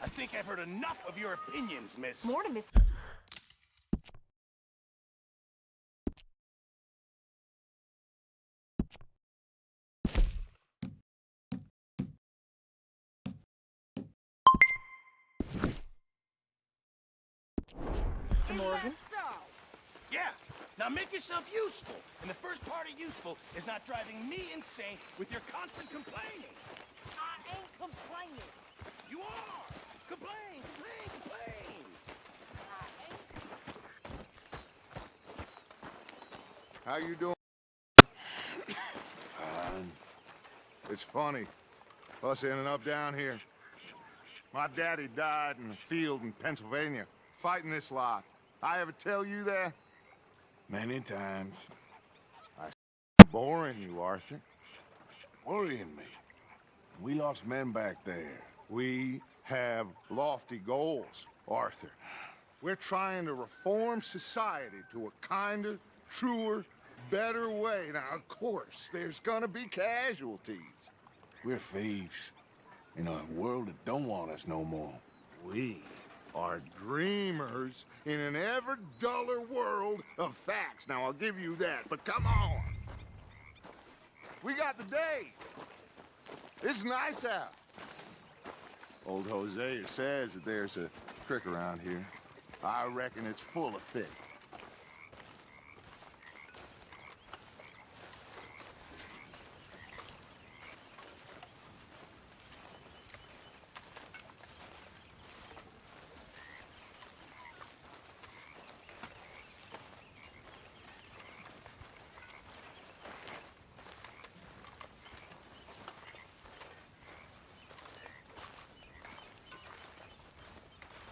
I think I've heard enough of your opinions, miss. More to Miss. Morgan. Yeah. Now make yourself useful. And the first part of useful is not driving me insane with your constant complaining. I ain't complaining. You are. Complain, complain, complain. How you doing? It's funny, us ending up down here. My daddy died in the field in Pennsylvania, fighting this lot. I ever tell you that? Many times. Boring you, Arthur. Worrying me. We lost men back there. We have lofty goals, Arthur. We're trying to reform society to a kinder, truer, better way. Now, of course, there's gonna be casualties. We're thieves. In a world that don't want us no more. We are dreamers in an ever duller world of facts. Now, I'll give you that, but come on. We got the day. It's nice out. Old Hosea says that there's a creek around here. I reckon it's full of fish.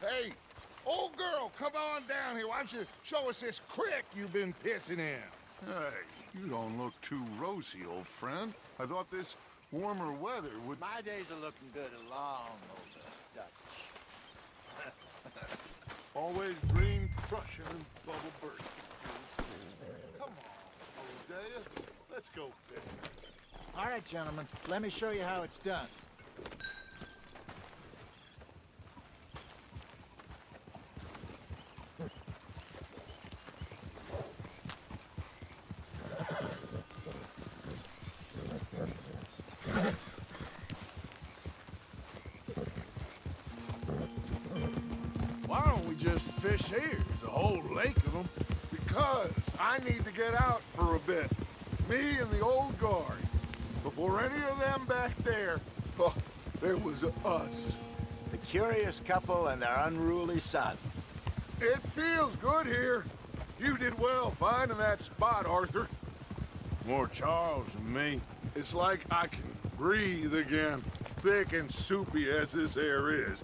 Hey, old girl, come on down here. Why don't you show us this creek you've been pissing in? Hey, you don't look too rosy, old friend. I thought this warmer weather would... My days are looking good along over Dutch. Always green crushing and bubble bursting. Come on, Hosea. Let's go fishing. All right, gentlemen, let me show you how it's done. Why don't we just fish here? There's a whole lake of them. Because I need to get out for a bit. Me and the old guard. Before any of them back there, oh, there was us. The curious couple and their unruly son. It feels good here. You did well finding that spot, Arthur. More Charles than me. It's like I can breathe again, thick and soupy as this air is.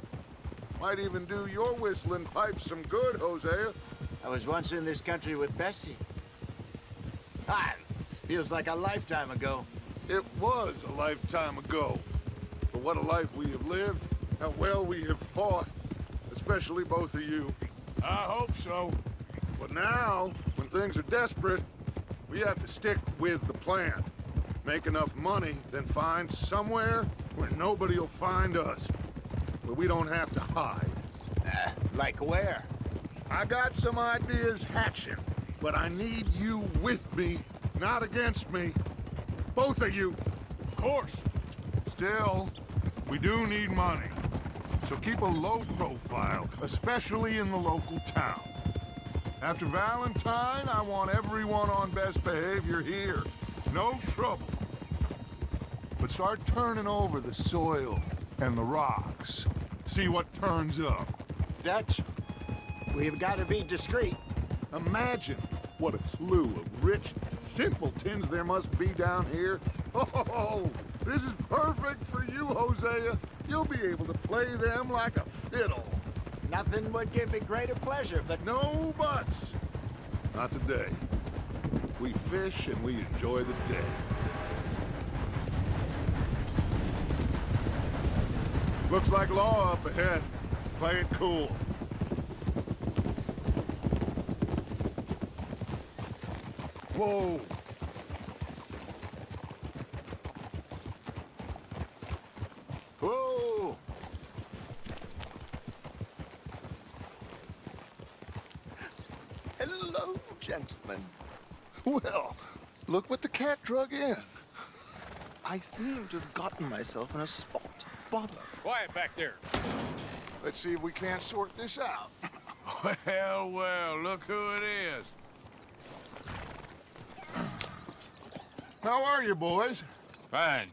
Might even do your whistling pipes some good, Hosea. I was once in this country with Bessie. Ah, feels like a lifetime ago. It was a lifetime ago. But what a life we have lived, how well we have fought, especially both of you. I hope so. But now, when things are desperate, we have to stick with the plan. Make enough money, then find somewhere where nobody will find us. Where we don't have to hide. Like where? I got some ideas hatching, but I need you with me, not against me. Both of you. Of course. Still, we do need money. So keep a low profile, especially in the local town. After Valentine, I want everyone on best behavior here. No trouble. But start turning over the soil and the rocks. See what turns up. Dutch, we've got to be discreet. Imagine what a slew of rich simpletons there must be down here. Oh, this is perfect for you, Hosea. You'll be able to play them like a fiddle. Nothing would give me greater pleasure, but No buts. Not today. We fish and we enjoy the day. Looks like law up ahead. Play it cool. Whoa. whoa! gentlemen. Well, look what the cat drug in. I seem to have gotten myself in a spot of bother. Quiet back there. Let's see if we can't sort this out. Well, well, look who it is. How are you, boys? Fine.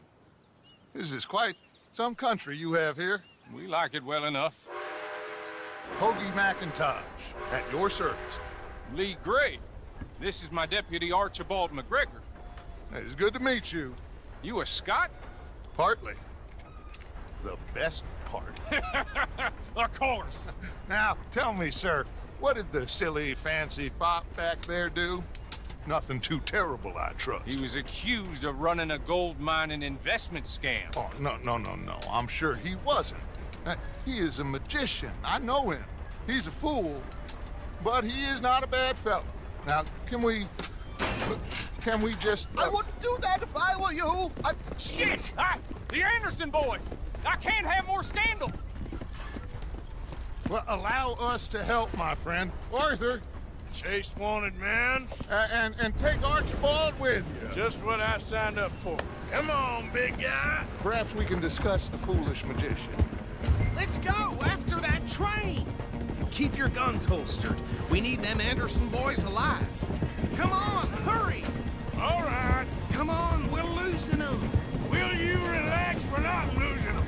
This is quite some country you have here. We like it well enough. Hoagie McIntosh, at your service. Lee Gray. This is my deputy Archibald McGregor. It's good to meet you. You a Scot? Partly. The best part. Of course. Now, tell me, sir, what did the silly, fancy fop back there do? Nothing too terrible, I trust. He was accused of running a gold mining investment scam. Oh, no. I'm sure he wasn't. He is a magician. I know him. He's a fool, but he is not a bad fellow. Now, can we just... I wouldn't do that if I were you. Shit! The Anderson boys! I can't have more scandal! Well, allow us to help, my friend. Arthur, Chase wanted man. and take Archibald with you. Just what I signed up for. Come on, big guy. Perhaps we can discuss the foolish magician. Let's go after that train! Keep your guns holstered. We need them Anderson boys alive. Come on, hurry! All right. Come on, we're losing them. Will you relax? We're not losing them.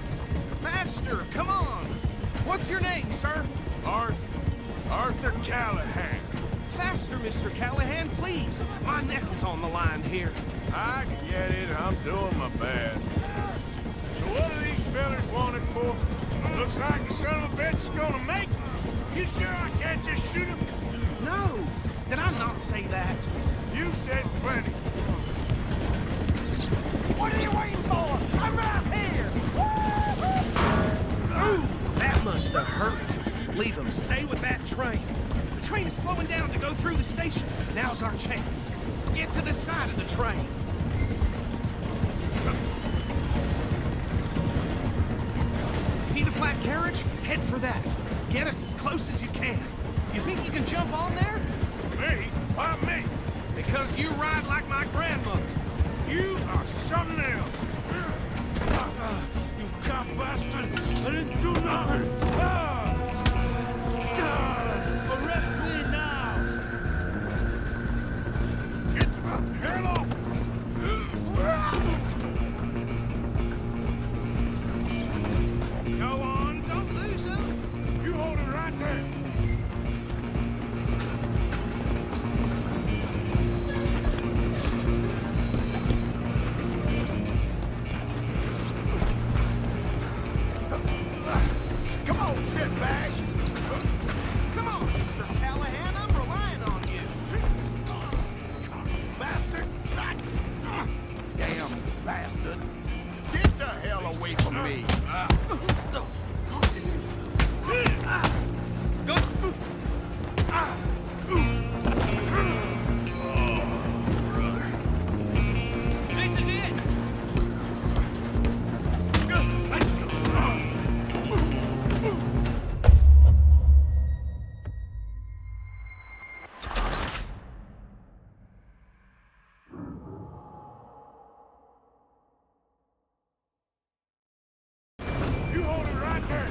Faster, come on. What's your name, sir? Arthur Callahan. Faster, Mr. Callahan, please. My neck is on the line here. I get it. I'm doing my best. So what are these fellas wanted for? Looks like the son of a bitch is gonna make me. You sure I can't just shoot him? No, did I not say that? You said plenty. What are you waiting for? I'm right here! Ooh, that must have hurt. Leave them. Stay with that train. The train is slowing down to go through the station. Now's our chance. Get to the side of the train. See the flat carriage? Head for that. Get us as close as you can. You think you can jump on there? Me? Why me? Because you ride like my grandmother. You are something else. You cop bastard! I didn't do nothing! Arrest me now! Get the hell off! Go on, don't lose them. You hold it right there! Come on, shitbag! Come on, Mr. Callahan, I'm relying on you. Bastard! Damn bastard! Get the hell away from me! This is it! Let's go! You hold it right there!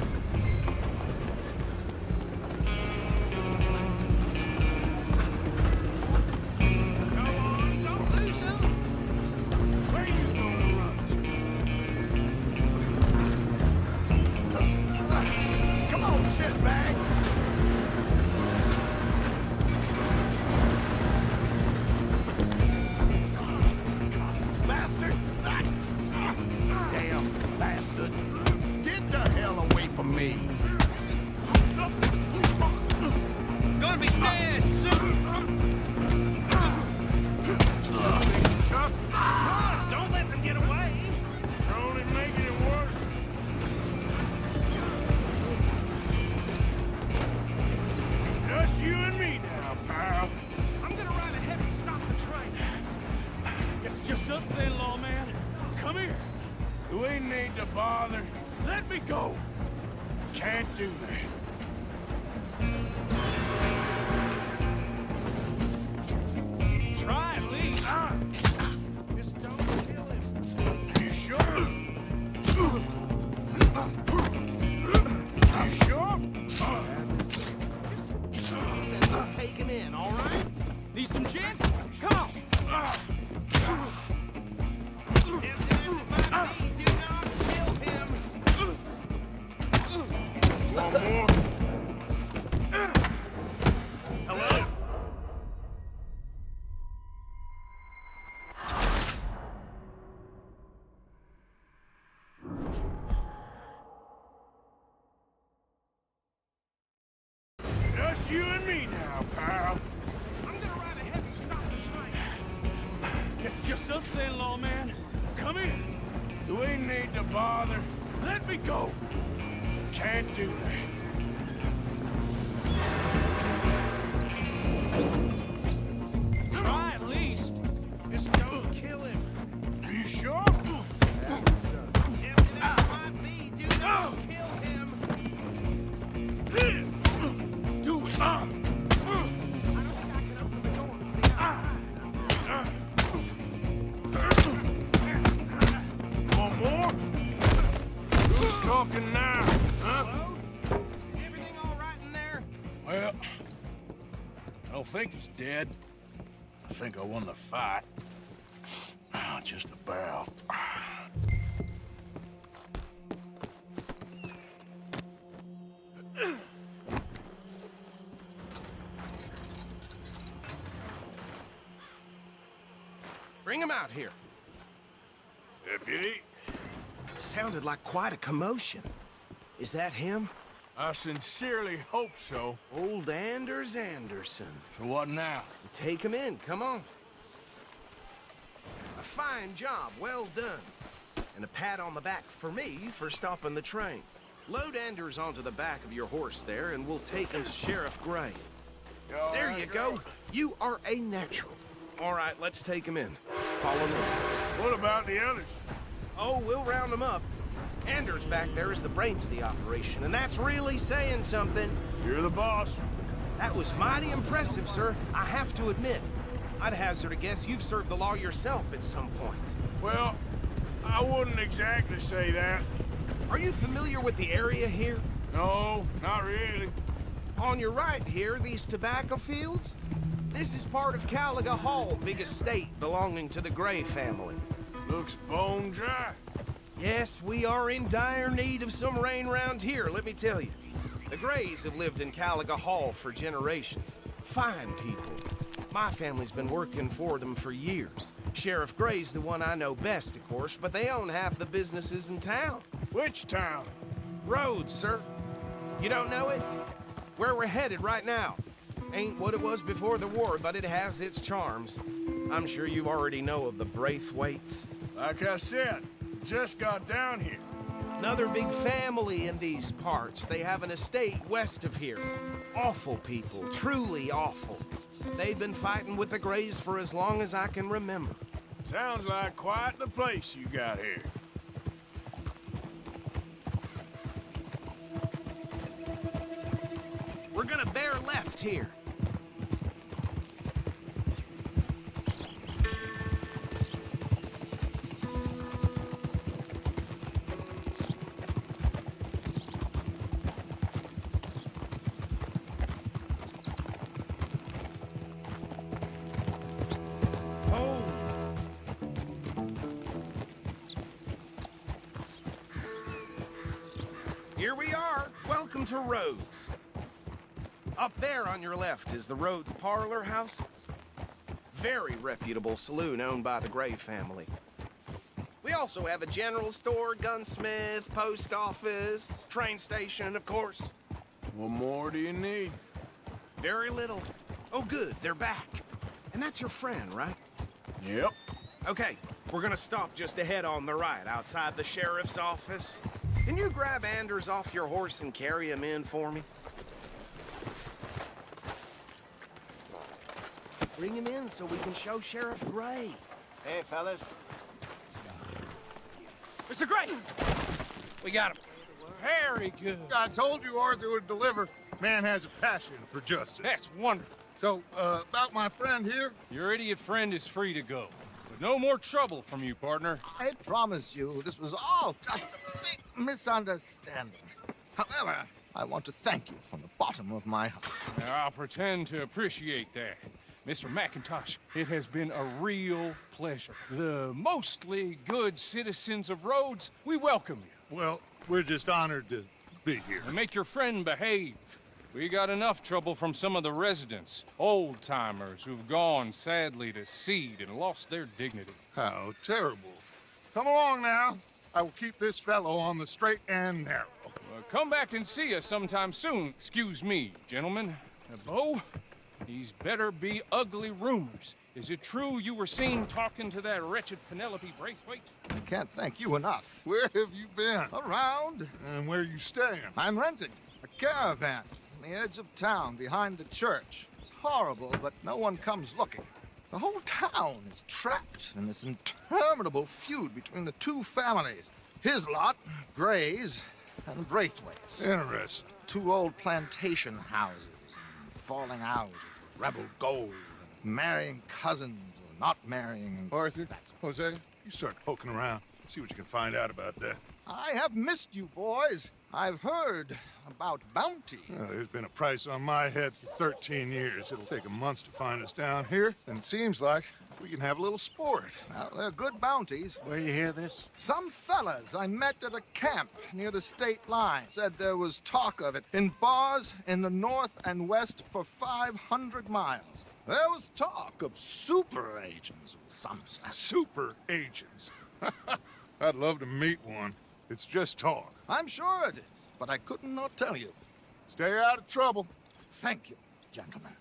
Go on, don't lose them. Where you gonna run to? Come on, shitbag! Bastard! Damn bastard! Get the hell away from me! Gonna be dead soon. Tough? Run, don't let them get away. You're only making it worse. Just you and me now, pal. I'm gonna ride ahead and stop the train. It's just us then, lawman. Come here. We need to bother. Let me go. Can't do that. We'll take him in, all right? Need some gin? Come on! Tempted as it might be, do not kill him! One more. Hello? Just you and me now, pal. I'm gonna ride ahead and stop the train. It's just us then, lawman. Come in. Do we need to bother? Let me go. Can't do that. Try at least. Just don't kill him. Are you sure? Tempted as it might be, do not kill him. Do it. I don't think I can open the door from the outside. One more? Who's talking now? Huh? Hello? Is everything all right in there? Well, I don't think he's dead. I think I won the fight. Just about. Bring him out here. Deputy, Sounded like quite a commotion. Is that him? I sincerely hope so. Old Anders Anderson. So what now? Take him in, come on. A fine job, well done. And a pat on the back for me for stopping the train. Load Anders onto the back of your horse there, and we'll take him to Sheriff Gray. There you go. You are a natural. All right, let's take him in. Follow me. What about the others? Oh, we'll round them up. Anders back there is the brains of the operation, and that's really saying something. You're the boss. That was mighty impressive, sir. I have to admit. I'd hazard a guess you've served the law yourself at some point. Well, I wouldn't exactly say that. Are you familiar with the area here? No, not really. On your right here, these tobacco fields? This is part of Caliga Hall, big estate belonging to the Gray family. Looks bone dry. Yes, we are in dire need of some rain round here, let me tell you. The Grays have lived in Caliga Hall for generations. Fine people. My family's been working for them for years. Sheriff Gray's the one I know best, of course, but they own half the businesses in town. Which town? Rhodes, sir. You don't know it? Where we're headed right now. Ain't what it was before the war, but it has its charms. I'm sure you already know of the Braithwaites. Like I said, just got down here. Another big family in these parts. They have an estate west of here. Awful people, truly awful. They've been fighting with the Grays for as long as I can remember. Sounds like quite the place you got here. We're gonna bear left here. Here we are. Welcome to Rhodes. Up there on your left is the Rhodes Parlor House. Very reputable saloon owned by the Gray family. We also have a general store, gunsmith, post office, train station, of course. What more do you need? Very little. Oh, good, they're back. And that's your friend, right? Yep. Okay, we're gonna stop just ahead on the right, outside the sheriff's office. Can you grab Anders off your horse and carry him in for me? Bring him in so we can show Sheriff Gray. Hey, fellas. Mr. Gray! We got him. Very good. I told you Arthur would deliver. Man has a passion for justice. That's wonderful. So, about my friend here? Your idiot friend is free to go. But no more trouble from you, partner. I promise you, this was all just a big misunderstanding. However, I want to thank you from the bottom of my heart. I'll pretend to appreciate that. Mr. McIntosh, it has been a real pleasure. The mostly good citizens of Rhodes, we welcome you. Well, we're just honored to be here. And make your friend behave. We got enough trouble from some of the residents, old-timers who've gone, sadly, to seed and lost their dignity. How terrible. Come along now. I will keep this fellow on the straight and narrow. Come back and see us sometime soon. Excuse me, gentlemen. Bo, these better be ugly rumors. Is it true you were seen talking to that wretched Penelope Braithwaite? I can't thank you enough. Where have you been? Around. And where you staying? I'm renting a caravan on the edge of town behind the church. It's horrible, but no one comes looking. The whole town is trapped in this interminable feud between the two families. His lot, Gray's, and Braithwaite's. Interesting. Two old plantation houses, and falling out of rebel gold, and marrying cousins or not marrying. And Arthur, Jose, you start poking around. See what you can find out about that. I have missed you, boys. I've heard about bounty. There's been a price on my head for 13 years. It'll take a month to find us down here, and it seems like we can have a little sport. Well, they're good bounties. Where you hear this? Some fellas I met at a camp near the state line said there was talk of it in bars in the north and west for 500 miles. There was talk of super agents, some said. Super agents. I'd love to meet one. It's just talk. I'm sure it is, but I couldn't not tell you. Stay out of trouble. Thank you, gentlemen.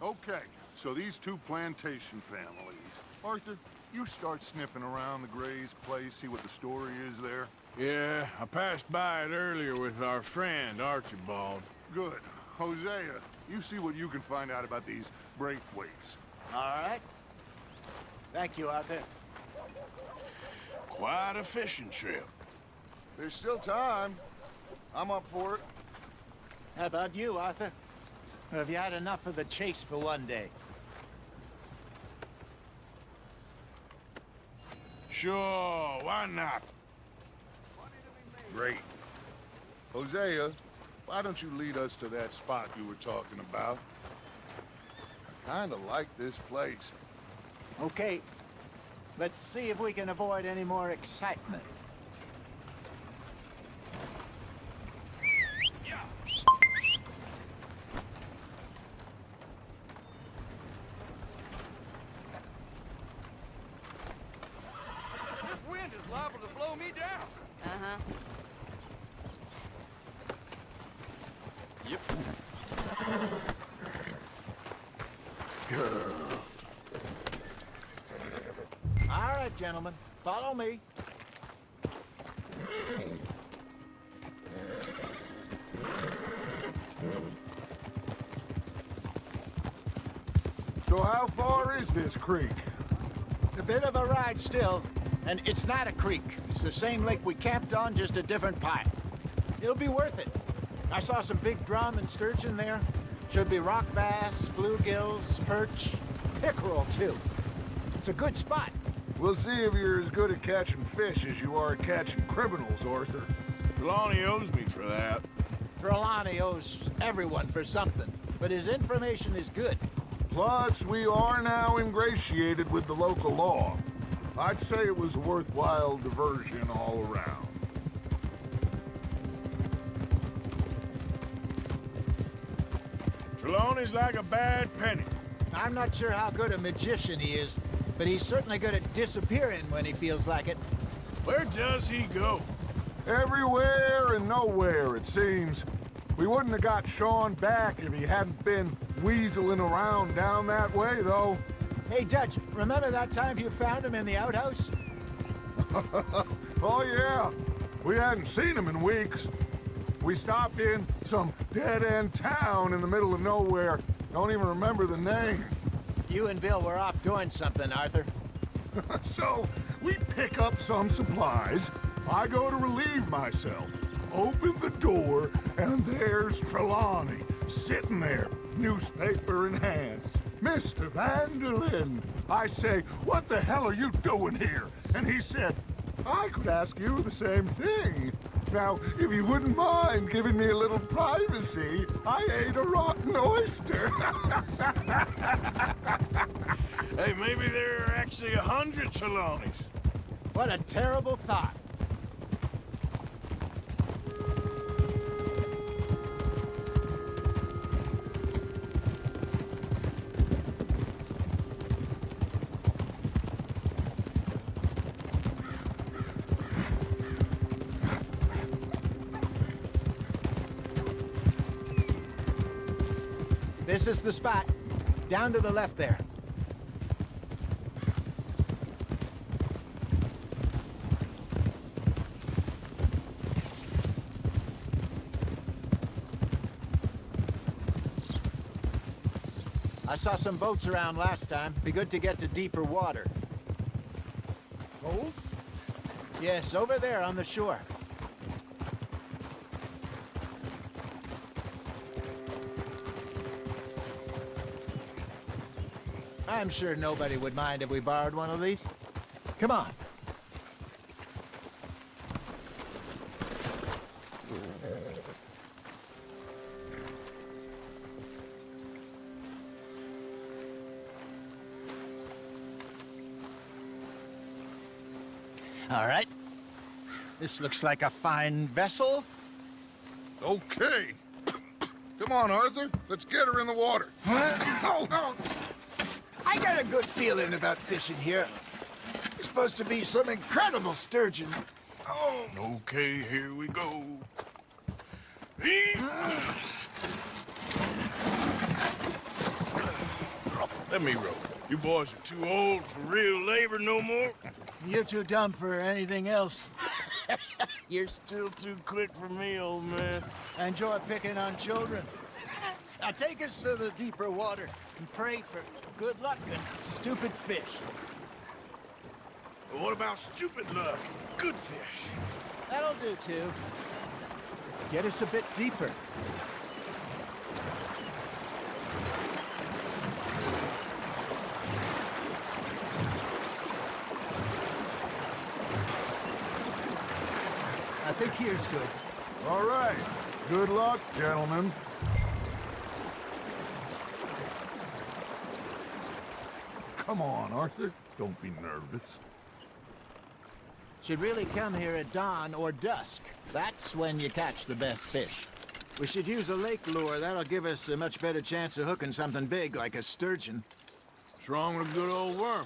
Okay, so these two plantation families. Arthur, you start sniffing around the Gray's place, see what the story is there. Yeah, I passed by it earlier with our friend, Archibald. Good. Hosea, you see what you can find out about these Braithwaites. All right. Thank you, Arthur. Quite a fishing trip. There's still time. I'm up for it. How about you, Arthur? Or have you had enough of the chase for one day? Sure, why not? Great. Hosea, why don't you lead us to that spot you were talking about? I kinda like this place. Okay. Let's see if we can avoid any more excitement. This wind is liable to blow me down. Uh-huh. Yep. All right, gentlemen. Follow me. So how far is this creek? It's a bit of a ride still, and it's not a creek. It's the same lake we camped on, just a different part. It'll be worth it. I saw some big drum and sturgeon there. Should be rock bass, bluegills, perch, pickerel too. It's a good spot. We'll see if you're as good at catching fish as you are at catching criminals, Arthur. Trelawney owes me for that. Trelawney owes everyone for something, but his information is good. Plus, we are now ingratiated with the local law. I'd say it was a worthwhile diversion all around. Trelawney's like a bad penny. I'm not sure how good a magician he is, but he's certainly good at disappearing when he feels like it. Where does he go? Everywhere and nowhere, it seems. We wouldn't have got Sean back if he hadn't been weaseling around down that way, though. Hey, Judge, remember that time you found him in the outhouse? Oh, yeah. We hadn't seen him in weeks. We stopped in some dead-end town in the middle of nowhere. Don't even remember the name. You and Bill were off doing something, Arthur. So, we pick up some supplies. I go to relieve myself. Open the door, and there's Trelawney, sitting there, newspaper in hand. Mr. Vanderlyn, I say, what the hell are you doing here? And he said, I could ask you the same thing. Now, if you wouldn't mind giving me a little privacy, I ate a rotten oyster. Hey, maybe there are actually 100 Trelawneys. What a terrible thought. This is the spot. Down to the left there. I saw some boats around last time. Be good to get to deeper water. Oh? Yes, over there on the shore. I'm sure nobody would mind if we borrowed one of these. Come on. All right. This looks like a fine vessel. Okay. Come on, Arthur. Let's get her in the water. I got a good feeling about fishing here. It's supposed to be some incredible sturgeon. Oh, okay, here we go. Let me row. You boys are too old for real labor no more. You're too dumb for anything else. You're still too quick for me, old man. I enjoy picking on children. Now take us to the deeper water and pray for good luck and stupid fish. But what about stupid luck and good fish? That'll do, too. Get us a bit deeper. I think here's good. All right. Good luck, gentlemen. Come on, Arthur. Don't be nervous. Should really come here at dawn or dusk. That's when you catch the best fish. We should use a lake lure. That'll give us a much better chance of hooking something big like a sturgeon. What's wrong with a good old worm?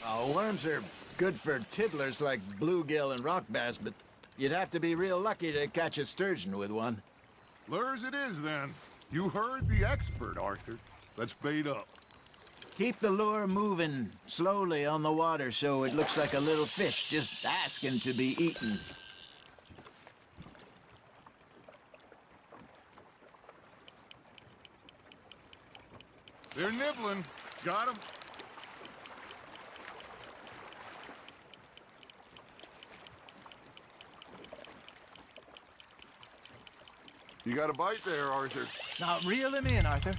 Oh, worms are good for tiddlers like bluegill and rock bass, but you'd have to be real lucky to catch a sturgeon with one. Lures it is, then. You heard the expert, Arthur. Let's bait up. Keep the lure moving slowly on the water so it looks like a little fish just asking to be eaten. They're nibbling. Got 'em. You got a bite there, Arthur. Now reel him in, Arthur.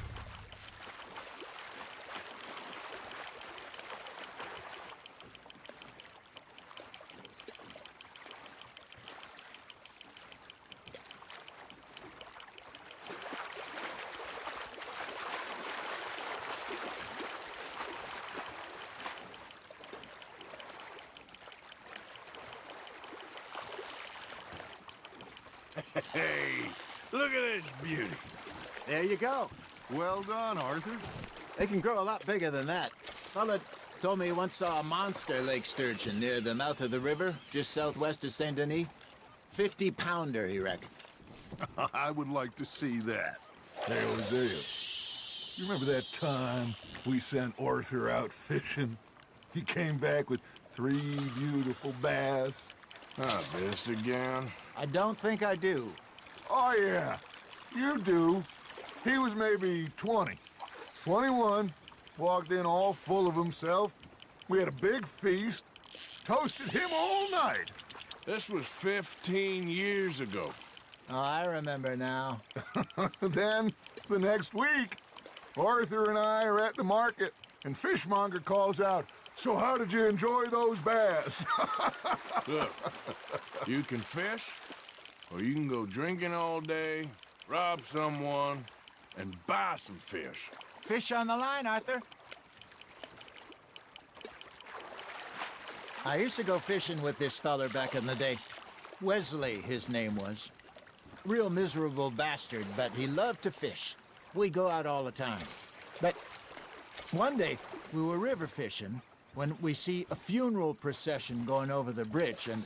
Hey, look at this beauty. There you go. Well done, Arthur. They can grow a lot bigger than that. Fella told me he once saw a monster lake sturgeon near the mouth of the river, just southwest of Saint Denis. 50-pounder, he reckoned. I would like to see that. Hey, Hosea. You remember that time we sent Arthur out fishing? He came back with 3 beautiful bass. Ah, this again? I don't think I do. Oh, yeah. You do. He was maybe 20. 21. Walked in all full of himself. We had a big feast. Toasted him all night. This was 15 years ago. Oh, I remember now. Then, the next week, Arthur and I are at the market, and Fishmonger calls out, "So how did you enjoy those bass?" Look, you can fish, or you can go drinking all day, rob someone, and buy some fish. Fish on the line, Arthur. I used to go fishing with this feller back in the day. Wesley, his name was. Real miserable bastard, but he loved to fish. We'd go out all the time. But one day, we were river fishing when we see a funeral procession going over the bridge, and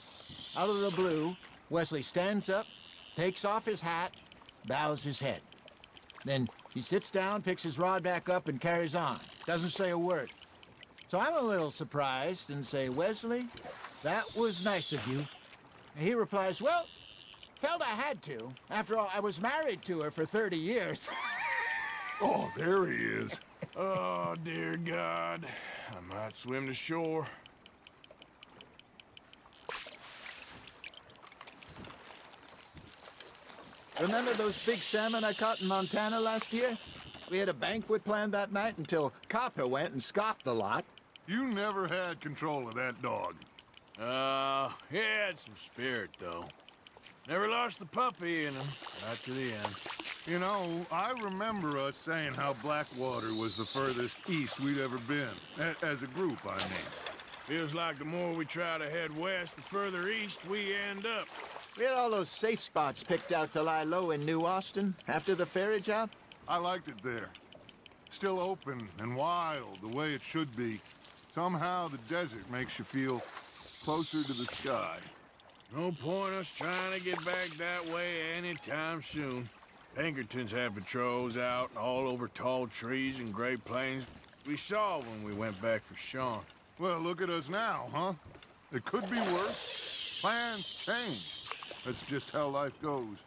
out of the blue, Wesley stands up, takes off his hat, bows his head. Then he sits down, picks his rod back up, and carries on. Doesn't say a word. So I'm a little surprised and say, "Wesley, that was nice of you." And he replies, "Well, felt I had to. After all, I was married to her for 30 years. Oh, there he is. Oh, dear God. I might swim to shore. Remember those big salmon I caught in Montana last year? We had a banquet planned that night until Copper went and scoffed the lot. You never had control of that dog. He had some spirit, though. Never lost the puppy in him, right to the end. You know, I remember us saying how Blackwater was the furthest east we'd ever been. As a group, I mean. Feels like the more we try to head west, the further east we end up. We had all those safe spots picked out to lie low in New Austin after the ferry job. I liked it there. Still open and wild, the way it should be. Somehow the desert makes you feel closer to the sky. No point us trying to get back that way anytime soon. Pinkertons had patrols out all over tall trees and Great Plains. We saw when we went back for Sean. Well, look at us now, huh? It could be worse. Plans change. That's just how life goes.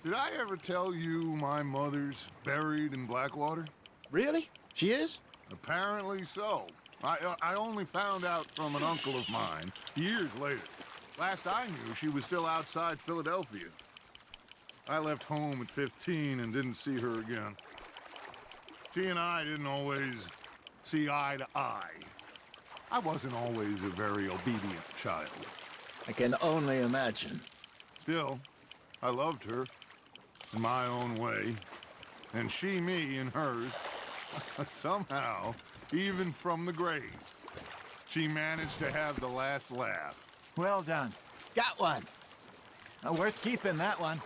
Did I ever tell you my mother's buried in Blackwater? Really? She is? Apparently so. I only found out from an uncle of mine years later. Last I knew, she was still outside Philadelphia. I left home at 15 and didn't see her again. She and I didn't always see eye to eye. I wasn't always a very obedient child. I can only imagine. Still, I loved her in my own way, and she me in hers. Somehow, even from the grave, she managed to have the last laugh. Well done. Got one. Worth keeping, that one.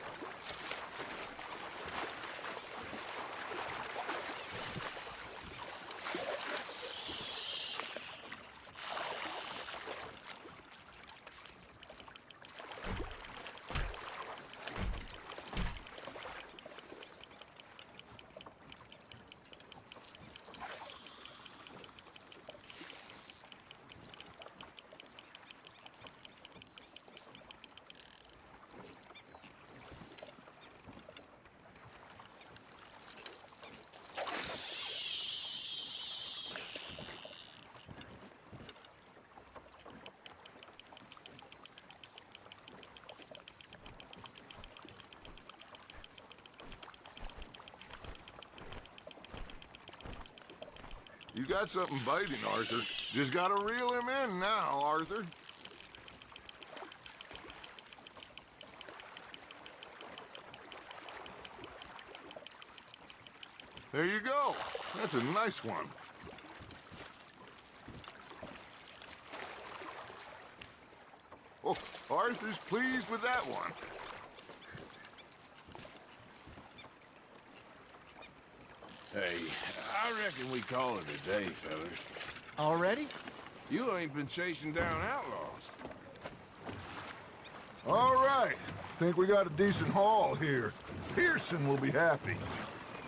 You got something biting, Arthur. Just gotta reel him in now, Arthur. There you go. That's a nice one. Oh, Arthur's pleased with that one. Hey, I reckon we call it a day, fellas. Already? You ain't been chasing down outlaws. All right. Think we got a decent haul here. Pearson will be happy.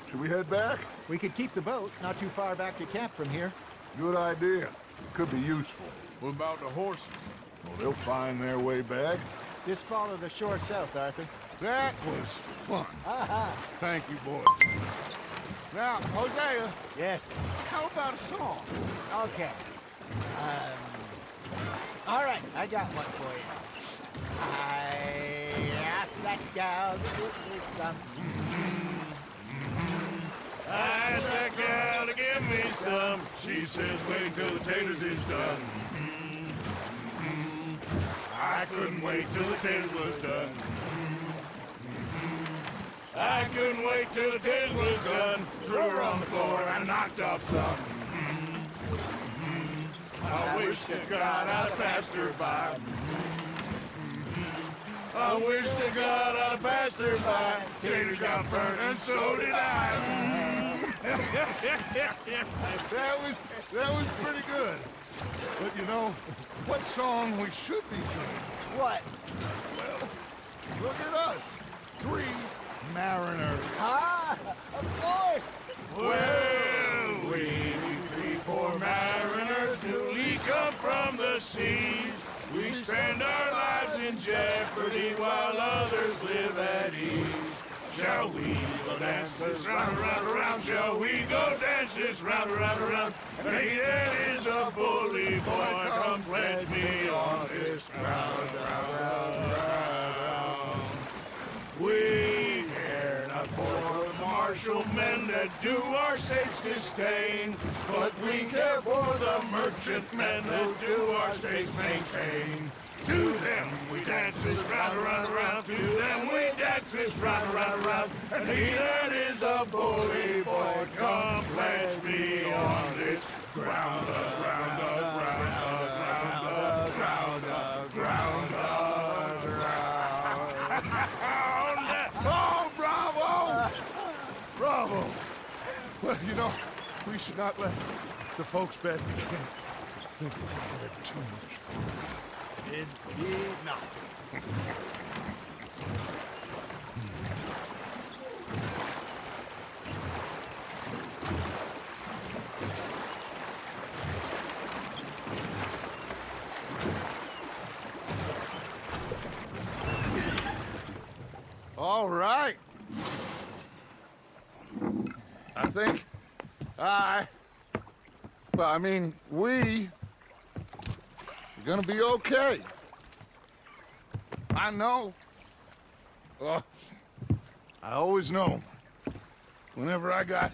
Should we head back? We could keep the boat not too far back to camp from here. Good idea. Could be useful. What about the horses? Well, they'll find their way back. Just follow the shore south, Arthur. That was fun. Aha! Thank you, boys. Now, Hosea, Yes. how about a song? Okay. All right, I got one for you. I asked that gal to give me some. I asked that gal to give me some. She says, wait till the taters is done. I couldn't wait till the taters was done. I couldn't wait till the taters was done. Threw her on the floor and knocked off some. I wish to God I'd passed her by. I wish to God I'd passed her by. Taters got burnt and so did I. That was pretty good. But you know, what song we should be singing? What? Well, look at us. 3 mariners. Ah, of course. Well, we 3 poor mariners newly come from the seas. We spend our lives in jeopardy while others live at ease. Shall we go dance this round, around, around? Shall we go dance this round, around, around? Hey, that is a bully boy. Come pledge me on this ground, round, round, round. We care not for the martial men that do our states disdain, but we care for the merchant men that do our states maintain. To them we dance this round, around, around. To them we dance this round, around, around. And he that is a bully boy, come pledge me on this ground, ground, ground, ground, ground, ground, ground. Oh, bravo! Bravo! Well, you know, we should not let the folks back in camp think that we had too much fun. Indeed not. All right. I think we are gonna be okay. I know. I always know. Whenever I got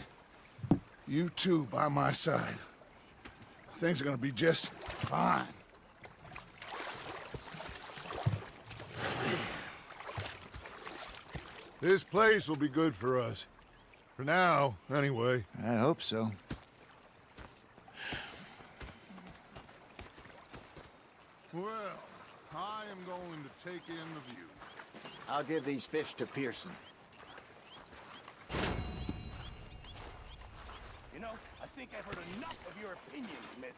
you two by my side, things are gonna be just fine. This place will be good for us. For now, anyway. I hope so. Well, I am going to take in the view. I'll give these fish to Pearson. You know, I think I've heard enough of your opinions, miss.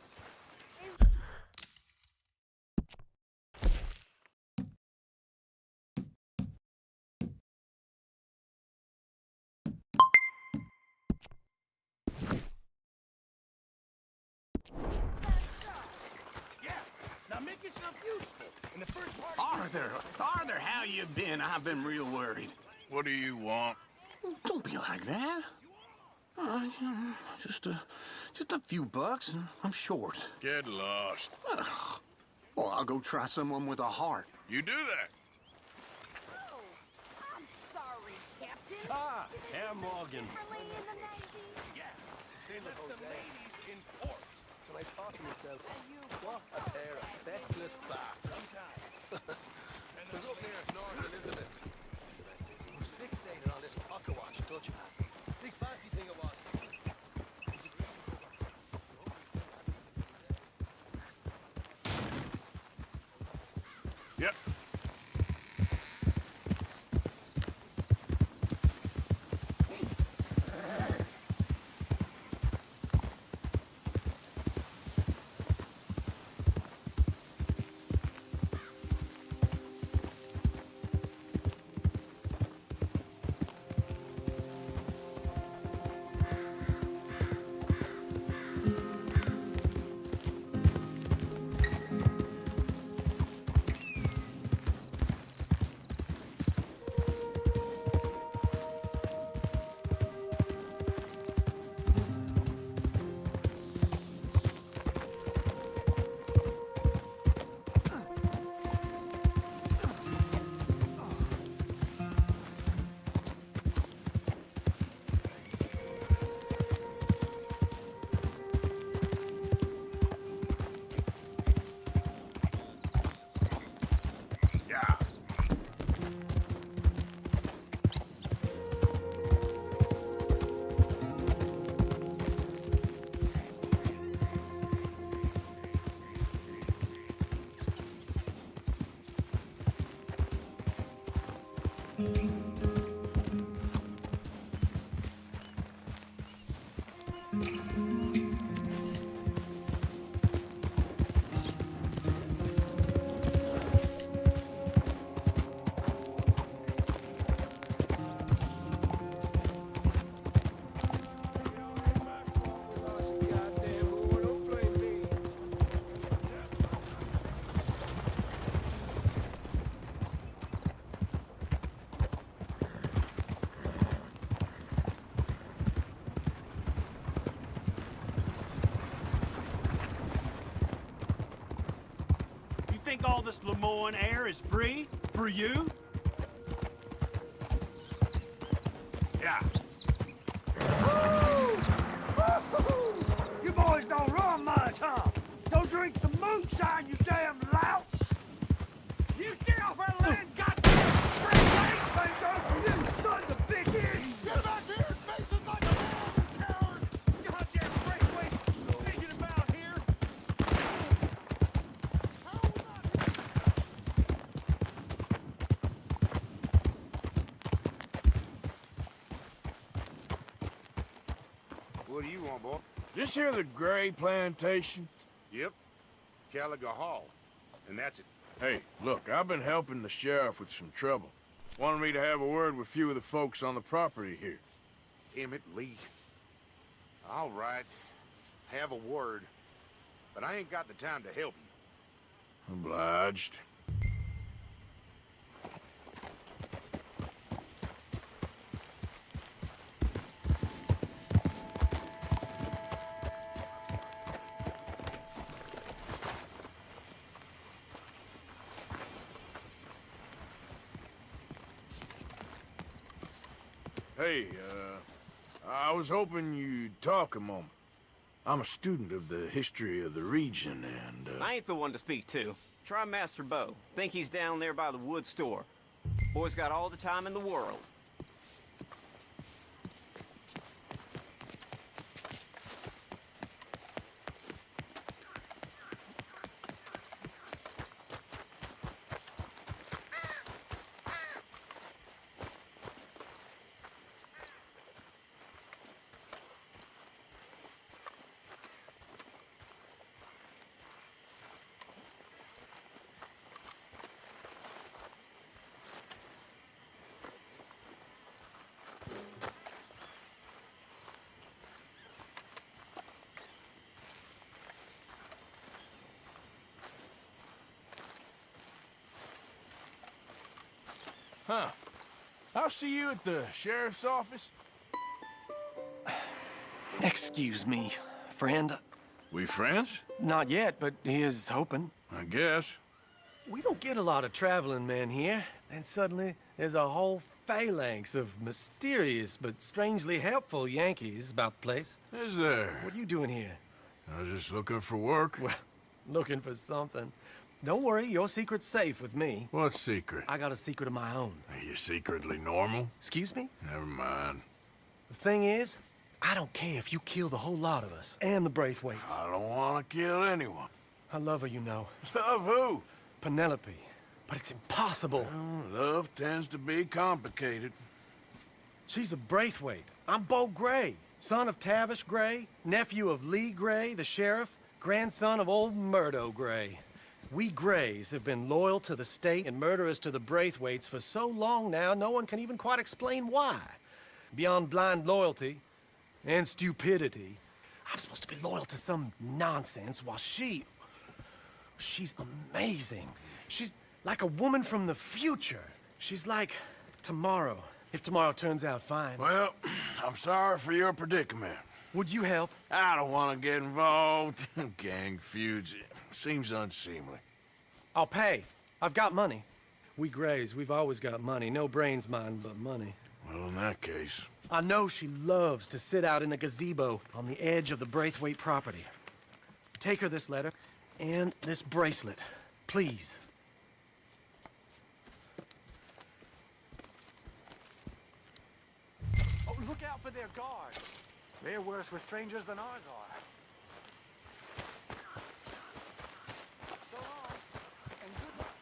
Yeah, now make yourself useful. In the first part... Arthur, how you been? I've been real worried. What do you want? Don't be like that. All right, just a few bucks, and I'm short. Get lost. Well, I'll go try someone with a heart. You do that. Oh, I'm sorry, Captain. Ah, Herr Morgan. Early in the 90s. Yeah, they left the ladies in port. So I thought to myself, what a pair of feckless bastards. Because up here at North Elizabeth, I was fixated on this pocket watch Dutch had. Big fancy thing it was. Yep. You think all this Lemoyne air is free? For you? Yeah. You boys don't run much, huh? Go drink some moonshine, you damn louts! You stay off our land, goddamn straight! Thank God for you, sons of bitches! Get back here and face us like a man, you coward! Goddamn breakaways thinking about here! What do you want, boy? This here the Gray Plantation? Yep. Caliga Hall. And that's it. Hey, look, I've been helping the sheriff with some trouble. Wanted me to have a word with a few of the folks on the property here. Emmett Lee. All right. Have a word. But I ain't got the time to help you. Obliged. Hey, I was hoping you'd talk a moment. I'm a student of the history of the region, and, I ain't the one to speak to. Try Master Bo. Think he's down there by the wood store. Boy's got all the time in the world. Huh. I'll see you at the sheriff's office. Excuse me, friend. We friends? Not yet, but he is hoping. I guess. We don't get a lot of traveling men here. Then suddenly, there's a whole phalanx of mysterious but strangely helpful Yankees about the place. Is there? What are you doing here? I was just looking for work. Well, looking for something. Don't worry, your secret's safe with me. What secret? I got a secret of my own. Are you secretly normal? Excuse me? Never mind. The thing is, I don't care if you kill the whole lot of us and the Braithwaites. I don't want to kill anyone. I love her, you know. Love who? Penelope. But it's impossible. Well, love tends to be complicated. She's a Braithwaite. I'm Bo Gray, son of Tavish Gray, nephew of Lee Gray, the sheriff, grandson of old Murdo Gray. We Grays have been loyal to the state and murderous to the Braithwaites for so long now, no one can even quite explain why. Beyond blind loyalty and stupidity, I'm supposed to be loyal to some nonsense while she's amazing. She's like a woman from the future. She's like tomorrow, if tomorrow turns out fine. Well, I'm sorry for your predicament. Would you help? I don't want to get involved. Gang feuds. Seems unseemly. I'll pay. I've got money. We Grays, we've always got money. No brains, mind, but money. Well, in that case... I know she loves to sit out in the gazebo on the edge of the Braithwaite property. Take her this letter and this bracelet, please. Oh, look out for their guards. They're worse with strangers than ours are. So long, and good luck.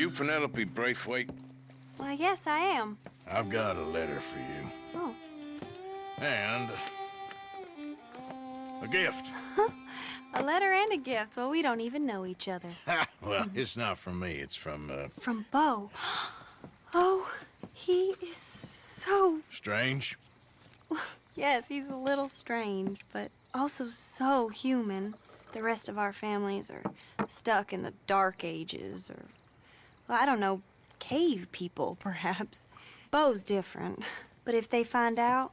You Penelope Braithwaite? Why, yes, I am. I've got a letter for you. Oh. And a gift. A letter and a gift. Well, we don't even know each other. Well, it's not from me. It's from, From Bo. Oh, he is so... Strange? Yes, he's a little strange, but also so human. The rest of our families are stuck in the dark ages, or, well, I don't know, cave people, perhaps. Bo's different. But if they find out,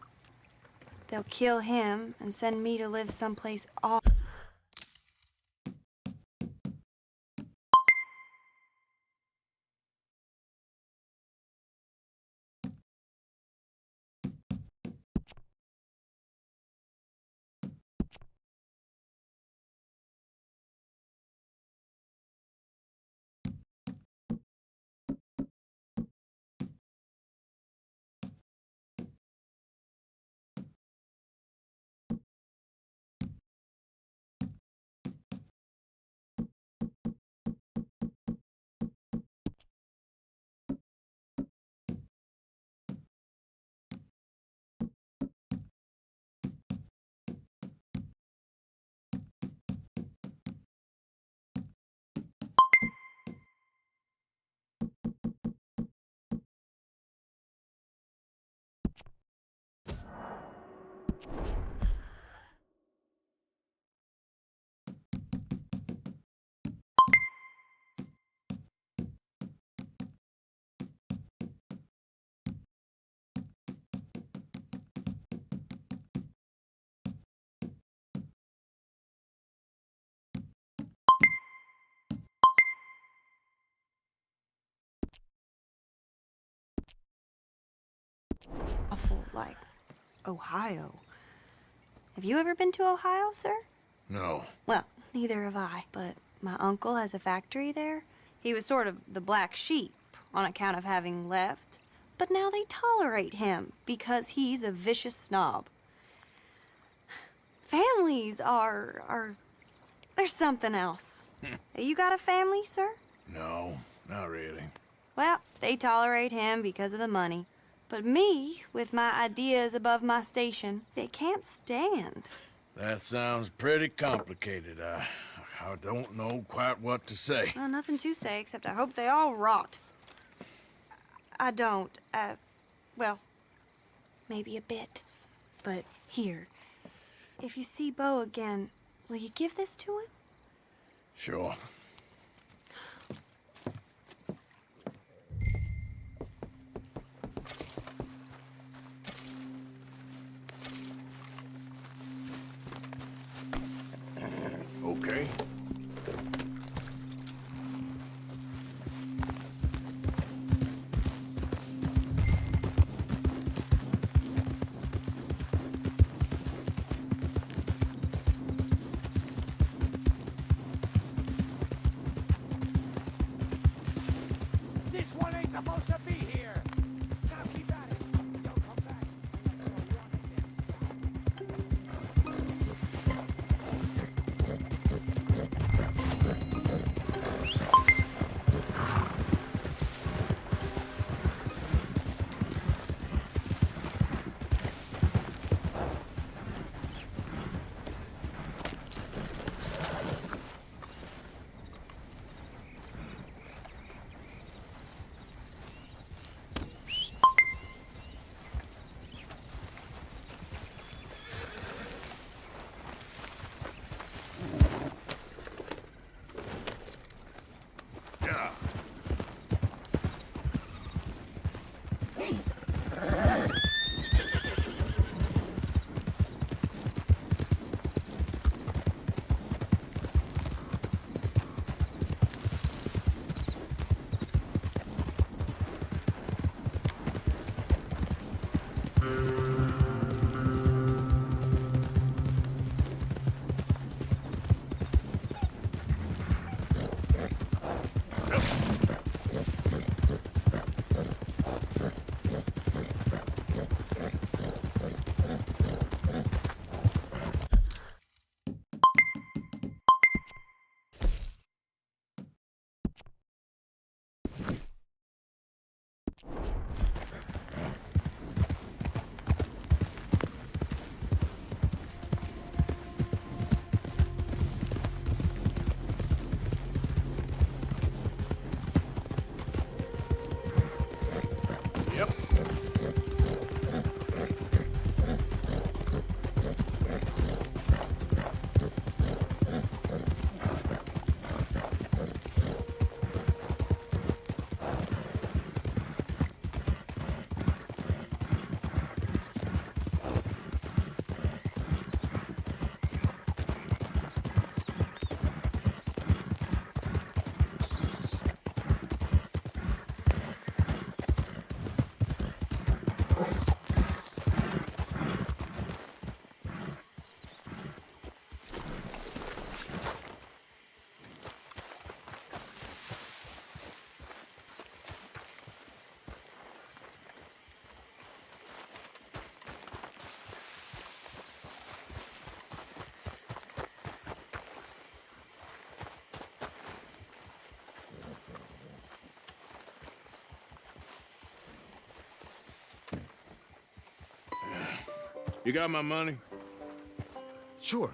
they'll kill him and send me to live someplace off. Awful, like Ohio. Have you ever been to Ohio, sir? No. Well, neither have I, but my uncle has a factory there. He was sort of the black sheep on account of having left, but now they tolerate him because he's a vicious snob. Families are there's something else. You got a family, sir? No, not really. Well, they tolerate him because of the money. But me, with my ideas above my station, they can't stand. That sounds pretty complicated. I don't know quite what to say. Well, nothing to say, except I hope they all rot. I don't, well, maybe a bit. But here, if you see Bo again, will you give this to him? Sure. Okay. You got my money? Sure.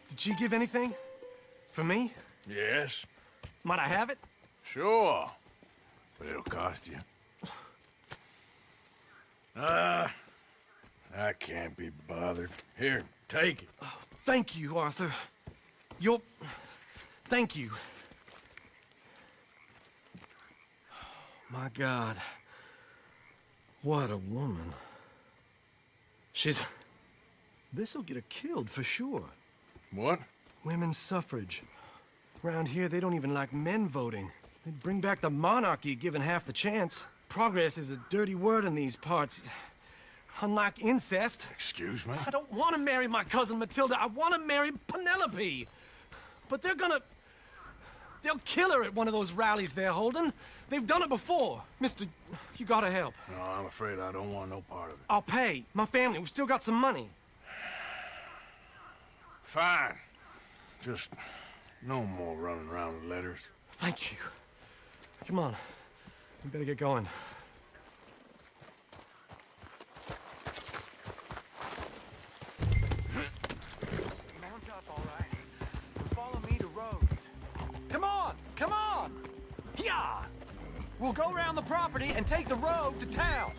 Did she give anything? For me? Yes. Might I have it? Sure. But it'll cost you. I can't be bothered. Here, take it. Oh, thank you, Arthur. Thank you. My God. What a woman. This'll get her killed for sure. What? Women's suffrage. Around here, they don't even like men voting. They'd bring back the monarchy given half the chance. Progress is a dirty word in these parts. Unlike incest. Excuse me? I don't want to marry my cousin Matilda. I want to marry Penelope. But they'll kill her at one of those rallies they're holding. They've done it before. Mister, you gotta help. No, I'm afraid I don't want no part of it. I'll pay. My family, we've still got some money. Fine. Just no more running around with letters. Thank you. Come on. We better get going. Mount up, all right. Follow me to Rhodes. Come on! Come on! Yeah! We'll go around the property and take the road to town.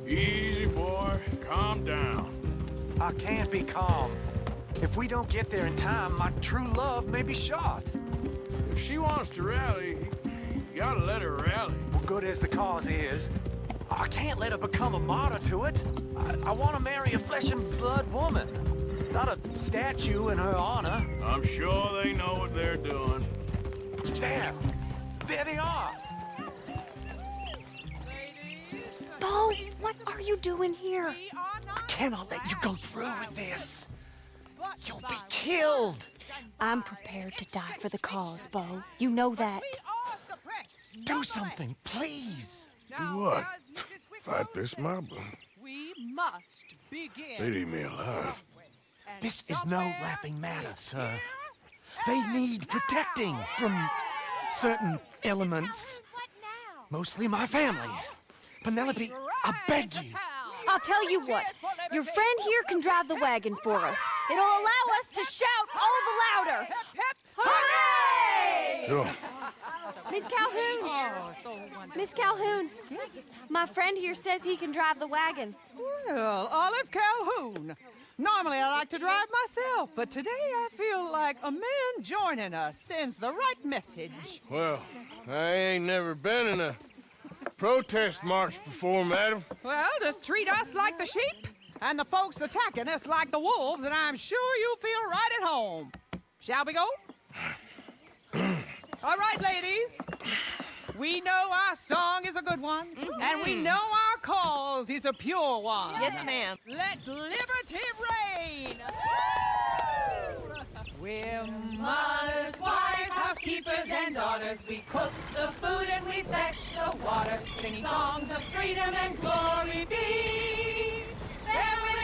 Easy, boy. Calm down. I can't be calm. If we don't get there in time, my true love may be shot. If she wants to rally, you gotta let her rally. Well, good as the cause is, I can't let her become a martyr to it. I want to marry a flesh and blood woman, not a statue in her honor. I'm sure they know what they're doing. There! There they are! Bo, what are you doing here? I cannot let you go through with this. You'll be killed. I'm prepared to die for the cause, Bo. You know that. Do something, please. Do what? Fight this mob? We must begin. They'd eat me alive. This is no laughing matter, sir. They need protecting from certain elements. Mostly my family. Penelope, I beg you. I'll tell you what. Your friend here can drive the wagon for us. It'll allow us to shout all the louder. Hooray! Sure. Miss Calhoun! Miss Calhoun! My friend here says he can drive the wagon. Well, Olive Calhoun. Normally I like to drive myself, but today I feel like a man joining us sends the right message. Well, I ain't never been in a protest march before, madam. Well, just treat us like the sheep, and the folks attacking us like the wolves, and I'm sure you feel right at home. Shall we go? All right, ladies. We know our song is a good one, and we know our cause is a pure one. Yes, ma'am. Let liberty reign! We're mothers, wives, housekeepers, and daughters. We cook the food and we fetch the water, singing songs of freedom and glory be.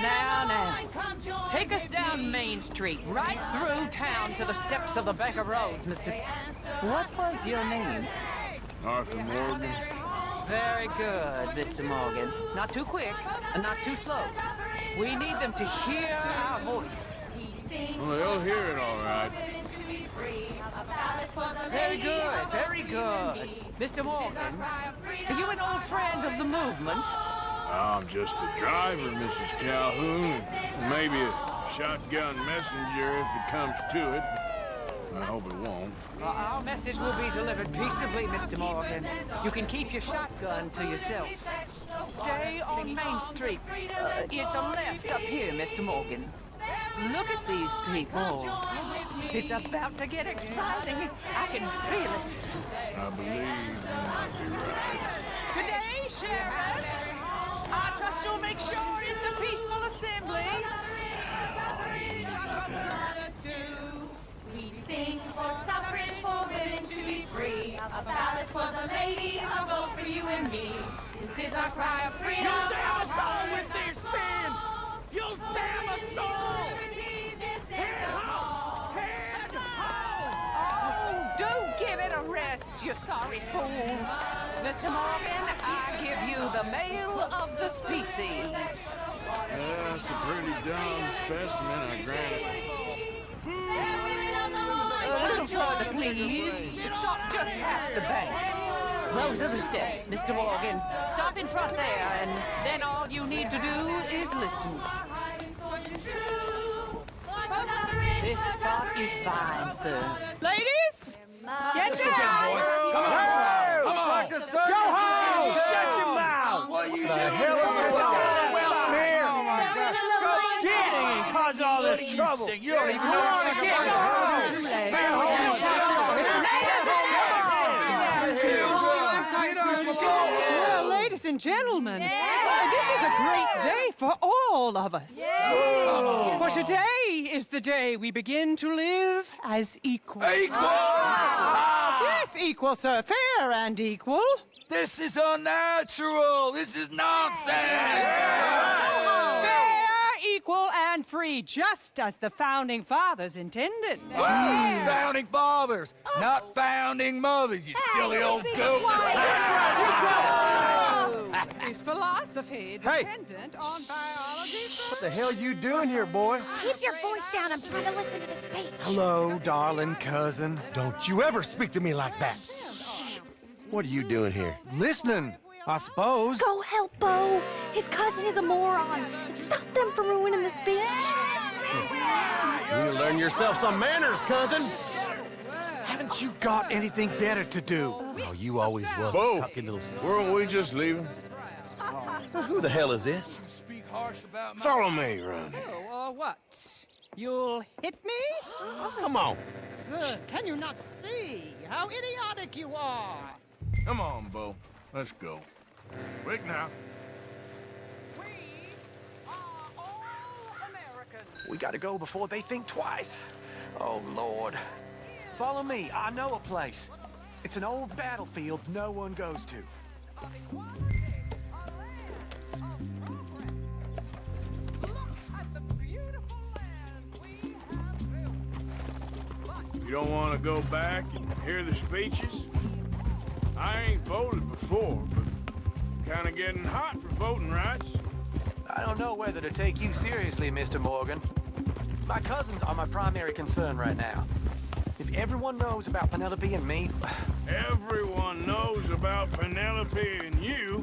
Now, take us down Main Street, right through town to the steps of the Becker Roads, Mr. What was your name? Arthur Morgan. Very good, Mr. Morgan. Not too quick, and not too slow. We need them to hear our voice. Well, they'll hear it all right. Very good, very good. Mr. Morgan, are you an old friend of the movement? I'm just a driver, Mrs. Calhoun, and maybe a shotgun messenger if it comes to it. I hope it won't. Our message will be delivered peaceably, Mr. Morgan. You can keep your shotgun to yourself. Stay on Main Street. It's a left up here, Mr. Morgan. Look at these people. It's about to get exciting. I can feel it. I believe you might be right. Good day, Sheriff. I trust you'll make sure it's a peaceful assembly. We sing for suffrage, for women to be free. A ballad for the ladies, a vote for you and me. This This is our cry of freedom. You'll damn us all with their sin! You'll damn us all! Head home! Head home! Oh, do give it a rest, you sorry fool. Mr. Morgan, I give you the male of the species. Yeah, that's a pretty dumb specimen, I grant it. A little further, please. Stop just past the bank. Those are the steps, Mr. Morgan. Stop in front there, and then all you need to do is listen. This spot is fine, sir. Ladies, get down! Go home! Shut your mouth! What the hell is going on? Well, here! Oh my God! Shit! Ain't causing all this trouble. You don't even know what to get. Well, ladies and gentlemen, this is a great day for all of us. For today is the day we begin to live as equals. Yes, equal, sir. Fair and equal. This is unnatural. This is nonsense. Fair, equal, and free, just as the Founding Fathers intended. Founding fathers, not founding mothers, you silly old goat. Is philosophy dependent on biology? What the hell you doing here, boy? Keep your voice down. I'm trying to listen to the speech. Hello, darling cousin. Don't you ever speak to me like that. What are you doing here? Listening, I suppose. Go help Bo. His cousin is a moron. And stop them from ruining the speech. You need to learn yourself some manners, cousin. Haven't you got anything better to do? Oh, you always was Bo, a cocky little... weren't we just leaving? Who the hell is this? Follow me around here. Oh, what? You'll hit me? Come on. Sir, can you not see how idiotic you are? Come on, Bo. Let's go. Quick now. We are all Americans. We gotta go before they think twice. Oh, Lord. Follow me. I know a place. It's an old battlefield no one goes to. You don't want to go back and hear the speeches? I ain't voted before, but kind of getting hot for voting rights. I don't know whether to take you seriously, Mr. Morgan. My cousins are my primary concern right now. If everyone knows about Penelope and me... Everyone knows about Penelope and you.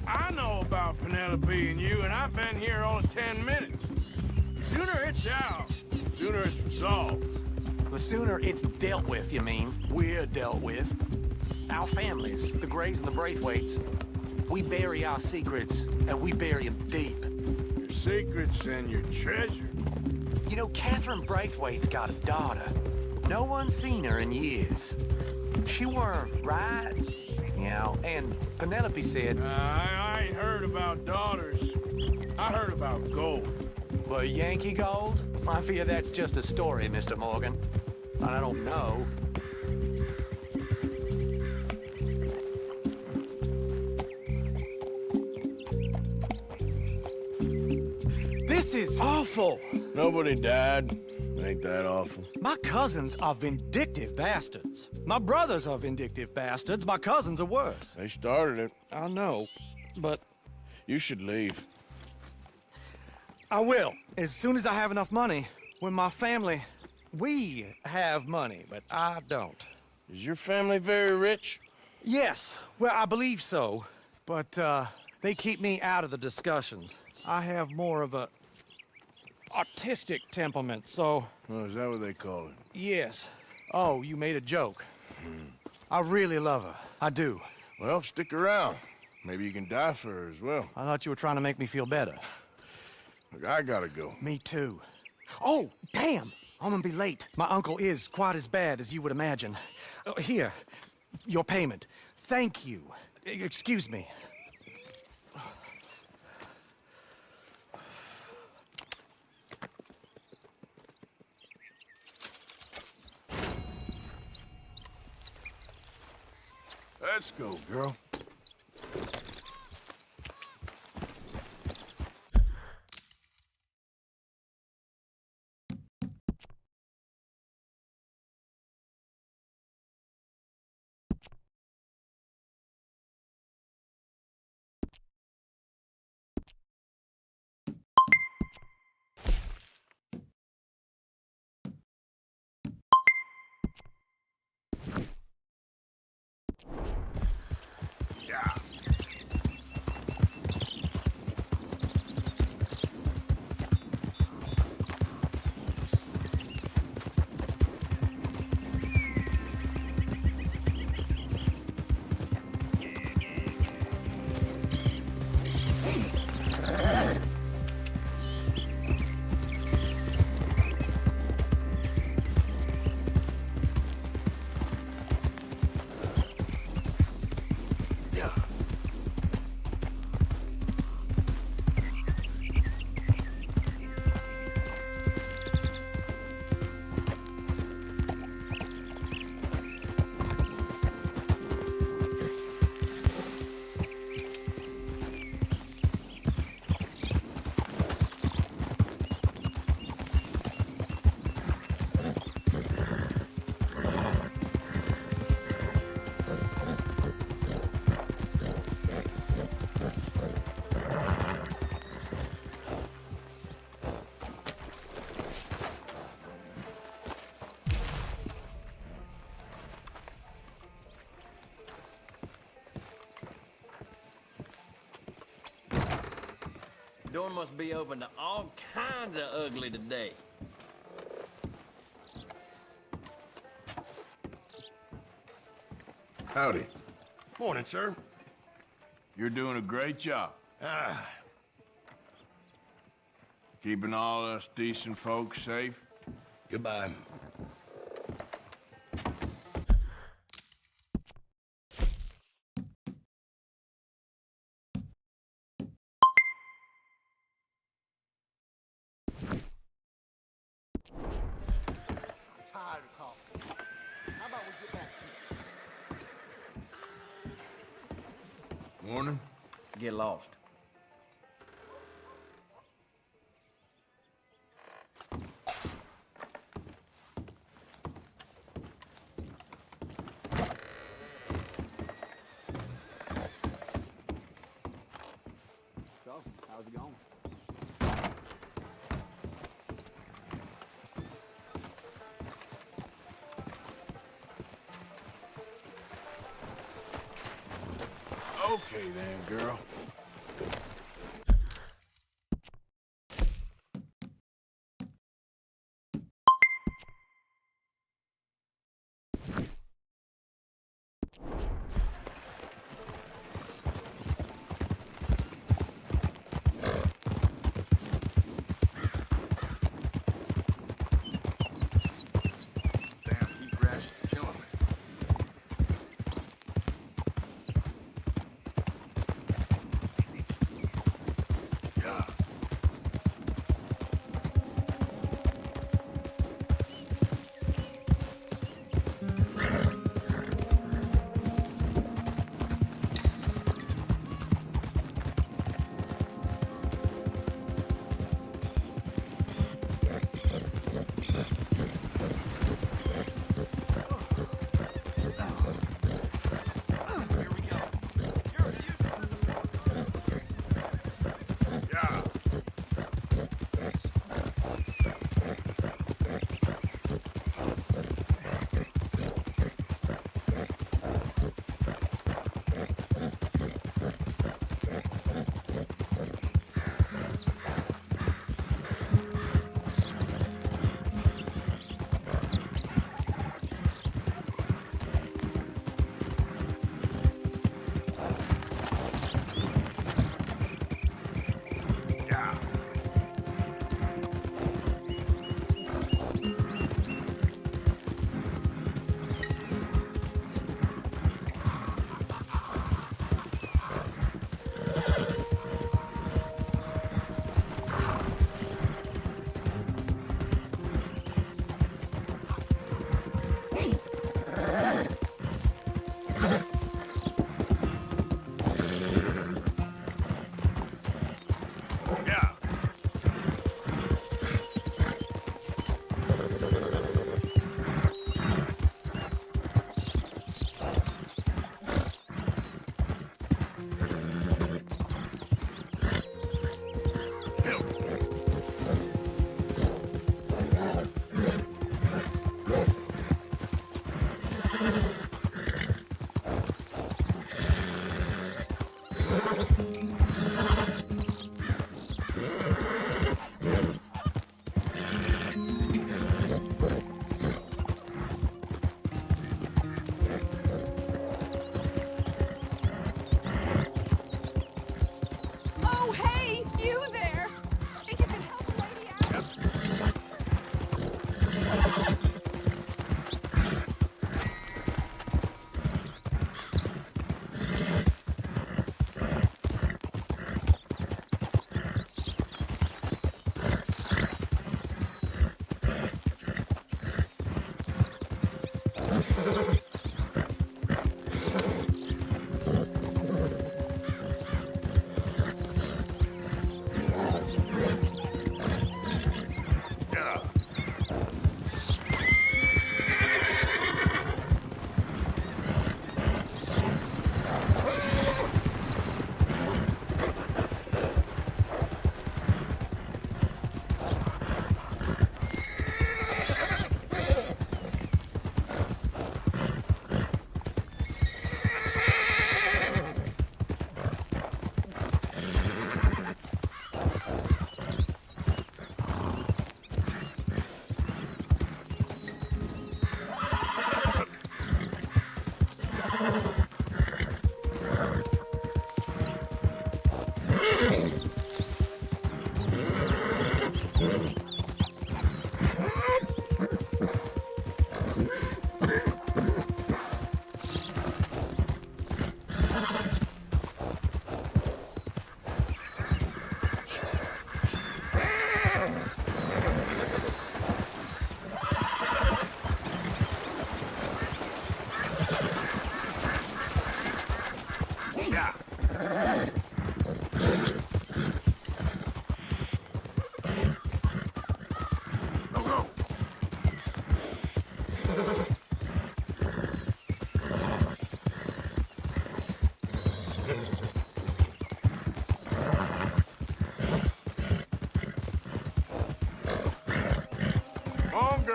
I know about Penelope and you, and I've been here all of 10 minutes. The sooner it's out, the sooner it's resolved. The sooner it's dealt with, you mean? We're dealt with. Our families, the Grays and the Braithwaites, we bury our secrets, and we bury them deep. Your secrets and your treasure. You know, Catherine Braithwaite's got a daughter. No one's seen her in years. She weren't right, you know, and Penelope said... I ain't heard about daughters. I heard about gold. Well, Yankee gold? I fear that's just a story, Mr. Morgan. And I don't know. This is awful. Nobody died. Ain't that awful? My cousins are vindictive bastards. My brothers are vindictive bastards. My cousins are worse. They started it. I know, but... You should leave. I will, as soon as I have enough money. When my family... We have money, but I don't. Is your family very rich? Yes, well, I believe so. But, they keep me out of the discussions. I have more of a... artistic temperament, so... Oh, is that what they call it? Yes. Oh, you made a joke. I really love her. I do. Well, stick around. Maybe you can die for her as well. I thought you were trying to make me feel better. Look, I gotta go. Me too. Oh, damn! I'm gonna be late. My uncle is quite as bad as you would imagine. Here, your payment. Thank you. Excuse me. Let's go, girl. door must be open to all kinds of ugly today. Howdy. Morning, sir. You're doing a great job. Keeping all us decent folks safe. Goodbye. Tired of talking. How about we get back to it? Morning. Get lost. So, how's it going? Okay then, girl. Damn, heat rash is killing me.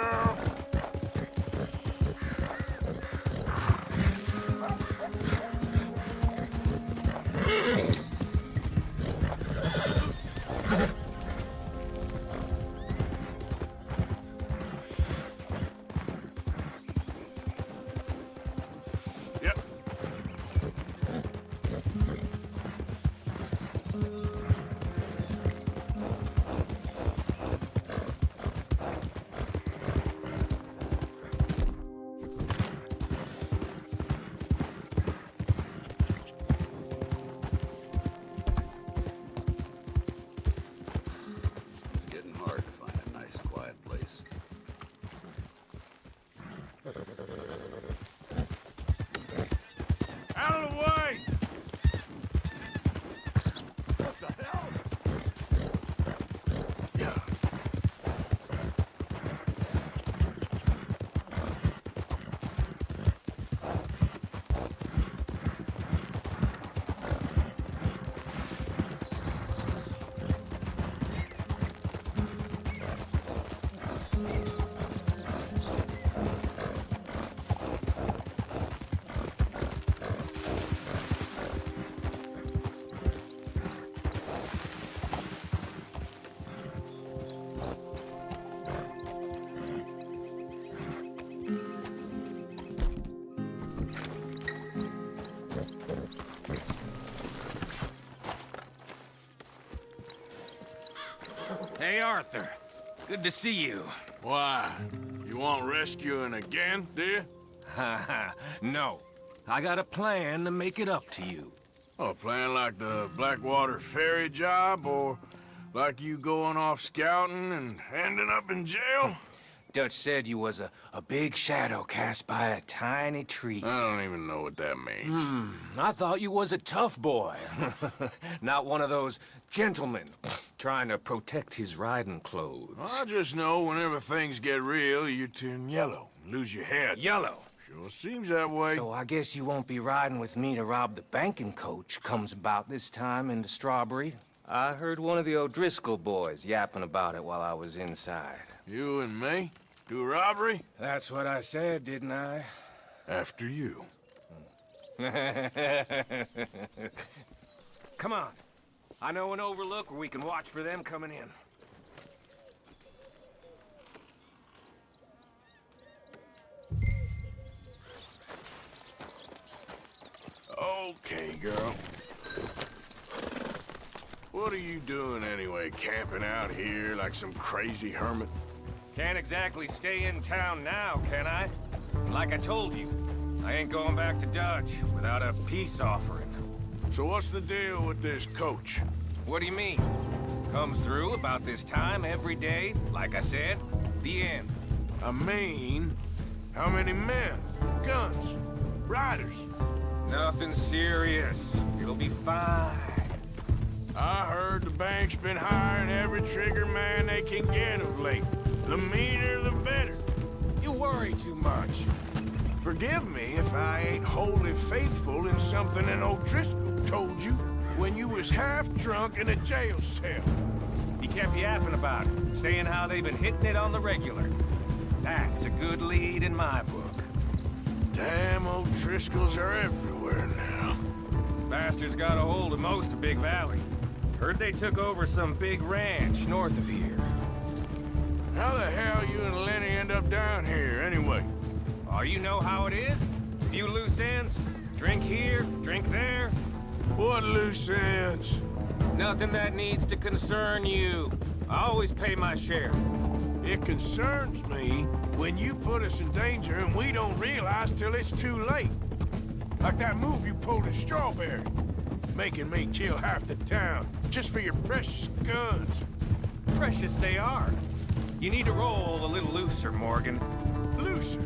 girl. Yep. Getting hard to find a nice, quiet place. Out of the way! What the hell? Yeah. Hey, Arthur. Good to see you. Why? You want rescuing again, do you? No. I got a plan to make it up to you. Oh, a plan like the Blackwater ferry job, or like you going off scouting and ending up in jail? Dutch said you was a big shadow cast by a tiny tree. I don't even know what that means. I thought you was a tough boy. Not one of those gentlemen trying to protect his riding clothes. I just know whenever things get real, you turn yellow, lose your head. Yellow? Sure seems that way. So I guess you won't be riding with me to rob the banking coach comes about this time in the Strawberry. I heard one of the O'Driscoll boys yapping about it while I was inside. You and me? Do a robbery? That's what I said, didn't I? After you. Come on. I know an overlook where we can watch for them coming in. Okay, girl. What are you doing anyway, camping out here like some crazy hermit? Can't exactly stay in town now, can I? Like I told you, I ain't going back to Dutch without a peace offering. So what's the deal with this coach? What do you mean? Comes through about this time every day, like I said, the end. I mean, how many men, guns, riders? Nothing serious. It'll be fine. I heard the bank's been hiring every trigger man they can get of late. The meaner, the better. You worry too much. Forgive me if I ain't wholly faithful in something an O'Driscoll told you when you was half drunk in a jail cell. He kept yapping about it, saying how they've been hitting it on the regular. That's a good lead in my book. Damn O'Driscolls are everywhere now. Bastards got a hold of most of Big Valley. Heard they took over some big ranch north of here. How the hell you and Lenny end up down here, anyway? Oh, you know how it is? Few loose ends. Drink here, drink there. What loose ends? Nothing that needs to concern you. I always pay my share. It concerns me when you put us in danger and we don't realize till it's too late. Like that move you pulled in Strawberry. Making me kill half the town just for your precious guns. Precious they are. You need to roll a little looser, Morgan. Looser?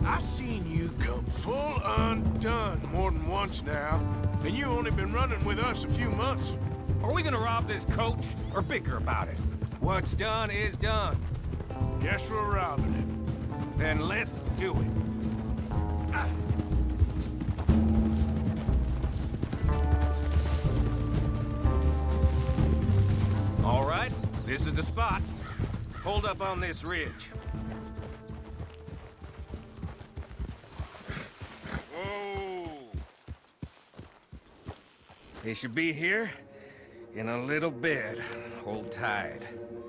I seen you come full undone more than once now, and you only been running with us a few months. Are we gonna rob this coach or bicker about it? What's done is done. Guess we're robbing it. Then let's do it. All right, this is the spot. Hold up on this ridge. Whoa! They should be here in a little bit. Hold tight.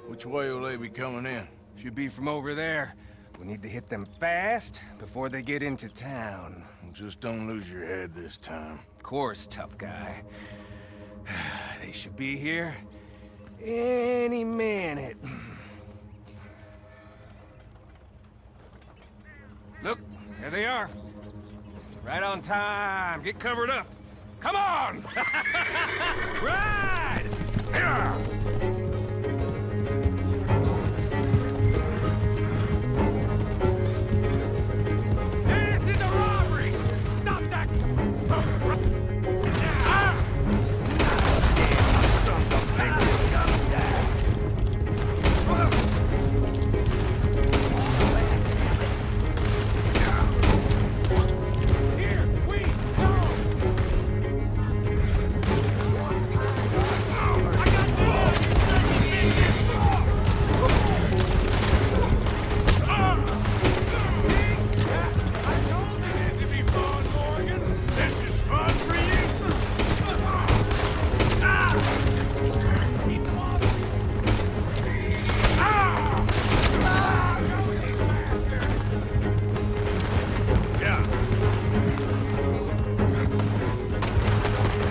Which way will they be coming in? Should be from over there. We need to hit them fast before they get into town. Just don't lose your head this time. Of course, tough guy. They should be here any minute. Look, there they are. Right on time. Get covered up. Come on! Ride! This is a robbery! Stop that! Here we go! This is fun for you!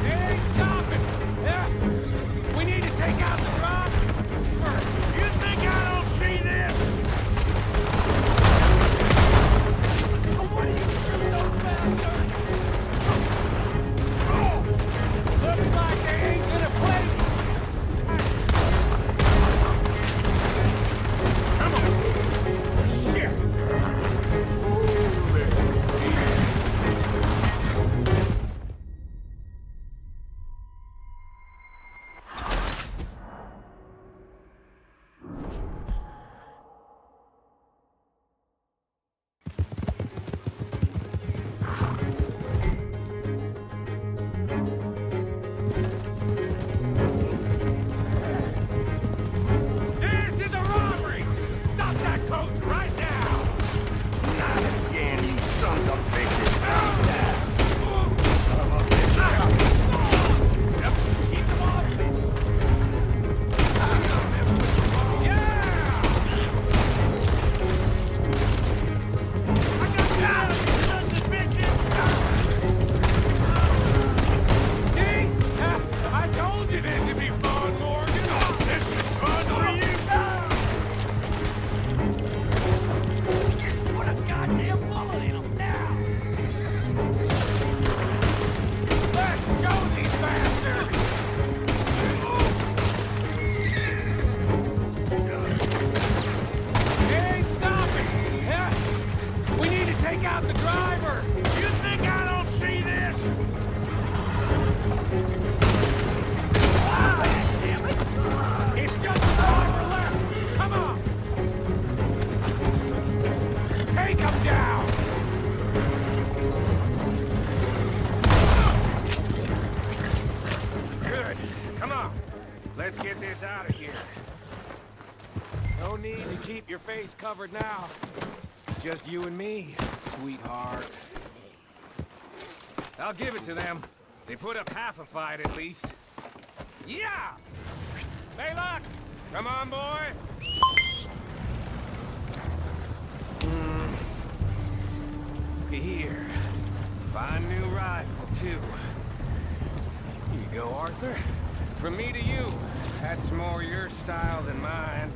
They ain't stopping! We need to take out the drop! You think I don't see this? Looks like they ain't gonna play! Come on! Shit! This is a robbery! Stop that coach right now! Not again, you sons of bitches. Yep, keep them off me! See? I told you this would be fun, Morgan! This is fun for you! Put a goddamn bullet in them now! Let's show these bastards! They ain't stopping! Yeah? We need to take out the driver! You think I don't see this? It's just the driver left! Come on! Take him down! Good. Come on. Let's get this out of here. No need to keep your face covered now. It's just you and me, sweetheart. I'll give it to them. They put up half a fight at least. Yeah! Baylock! Come on, boy! Here. Fine new rifle, too. Here you go, Arthur. From me to you. That's more your style than mine.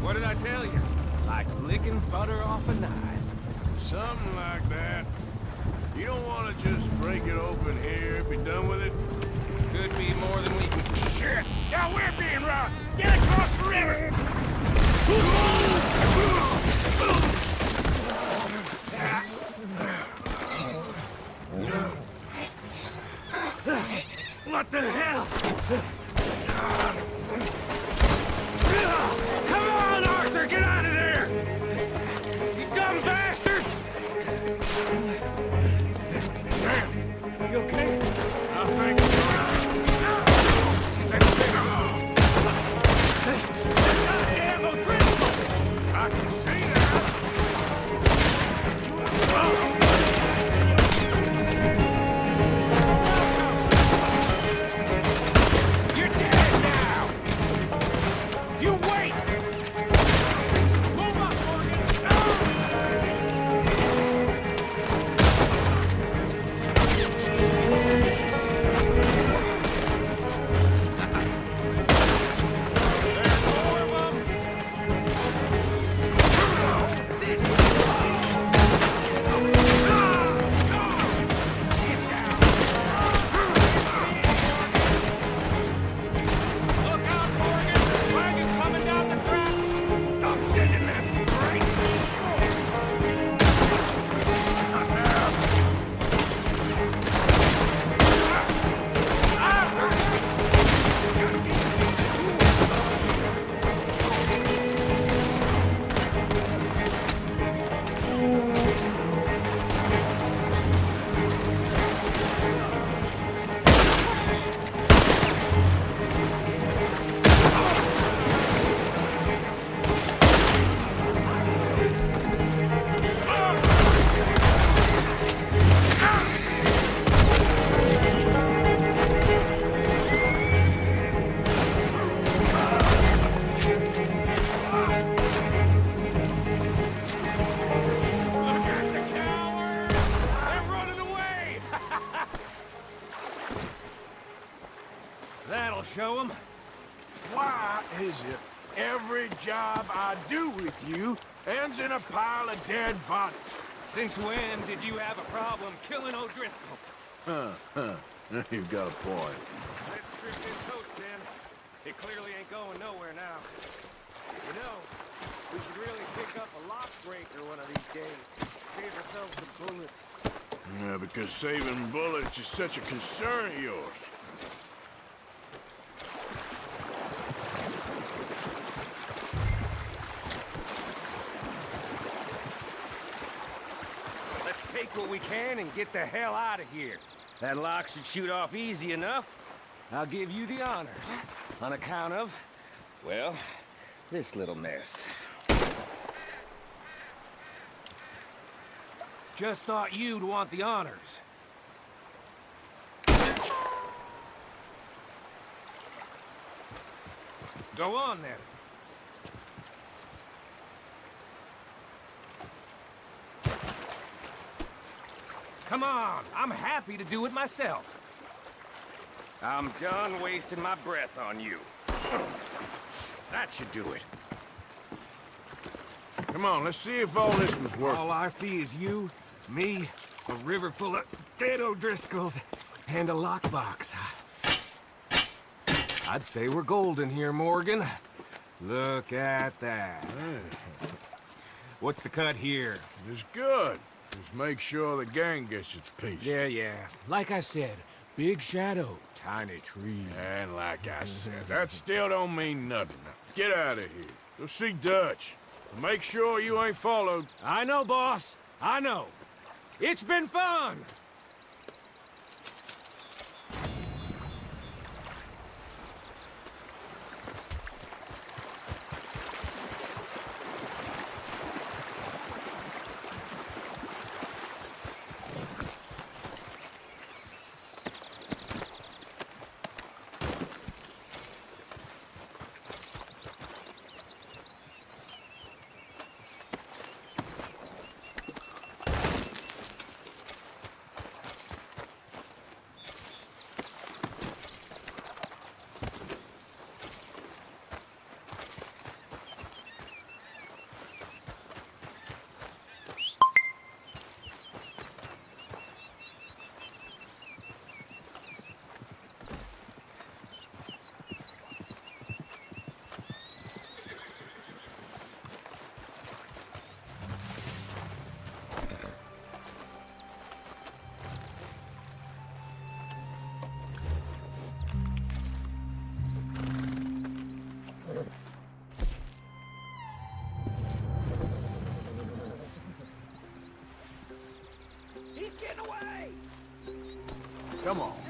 What did I tell you? Like licking butter off a knife. Something like that. You don't want to just break it open here, be done with it? Could be more than we can... Shit! Now we're being robbed! Get across the river! What the hell? Come on, Arthur! Get out of there! You dumb bastards! You okay? I think Damn O'Driscoll! I can see that! You're dead now! You wait! Move up, That'll show them. Why is it every job I do with you ends in a pile of dead bodies? Since when did you have a problem killing O'Driscolls? You've got a point. Let's strip this coach, then. It clearly ain't going nowhere now. You know, we should really pick up a lock breaker one of these days. Save ourselves some bullets. Yeah, because saving bullets is such a concern of yours. Let's take what we can and get the hell out of here. That lock should shoot off easy enough. I'll give you the honors. On account of, well, this little mess. Just thought you'd want the honors. Go on, then. Come on, I'm happy to do it myself. I'm done wasting my breath on you. That should do it. Come on, let's see if all this was worth it. All I see is you, me, a river full of dead O'Driscolls, and a lockbox. I'd say we're golden here, Morgan. Look at that. What's the cut here? It's good. Just make sure the gang gets its piece. Yeah. Like I said, big shadow, tiny tree. And like I said, that still don't mean nothing. Now, get out of here. Go see Dutch. Make sure you ain't followed. I know, boss. I know. It's been fun.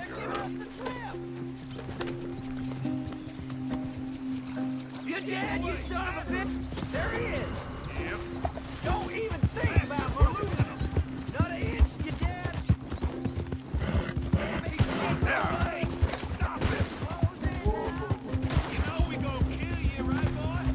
girl. You're dead, you son of a bitch! There he is! Yep. Don't even think about moving him! Not an inch, you're dead! Hey, stop it! You know we gonna kill you, right, boy?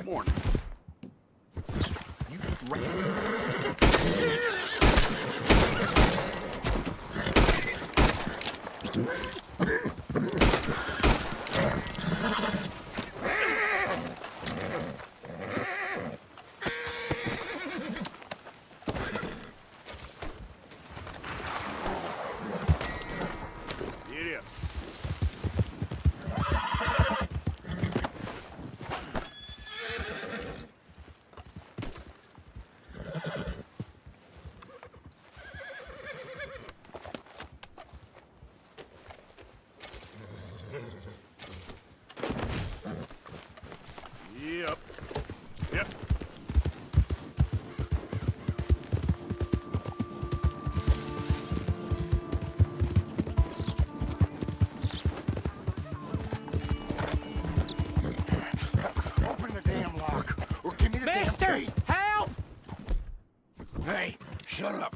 Morning. Idiot. Yep. Yep. Open the damn lock, or give me the damn key. Help! Hey, shut up.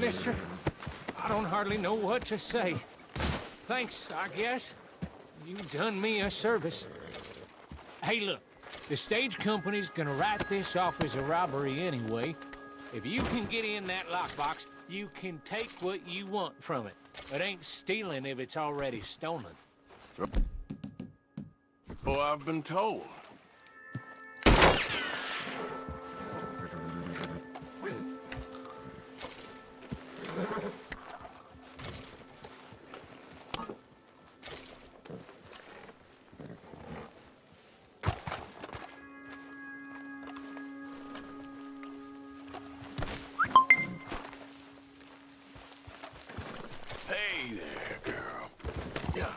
Mister, I don't hardly know what to say. Thanks, I guess. You've done me a service. Hey, look, the stage company's gonna write this off as a robbery anyway. If you can get in that lockbox, you can take what you want from it. It ain't stealing if it's already stolen. Oh, I've been told. Hey there, girl. Yeah.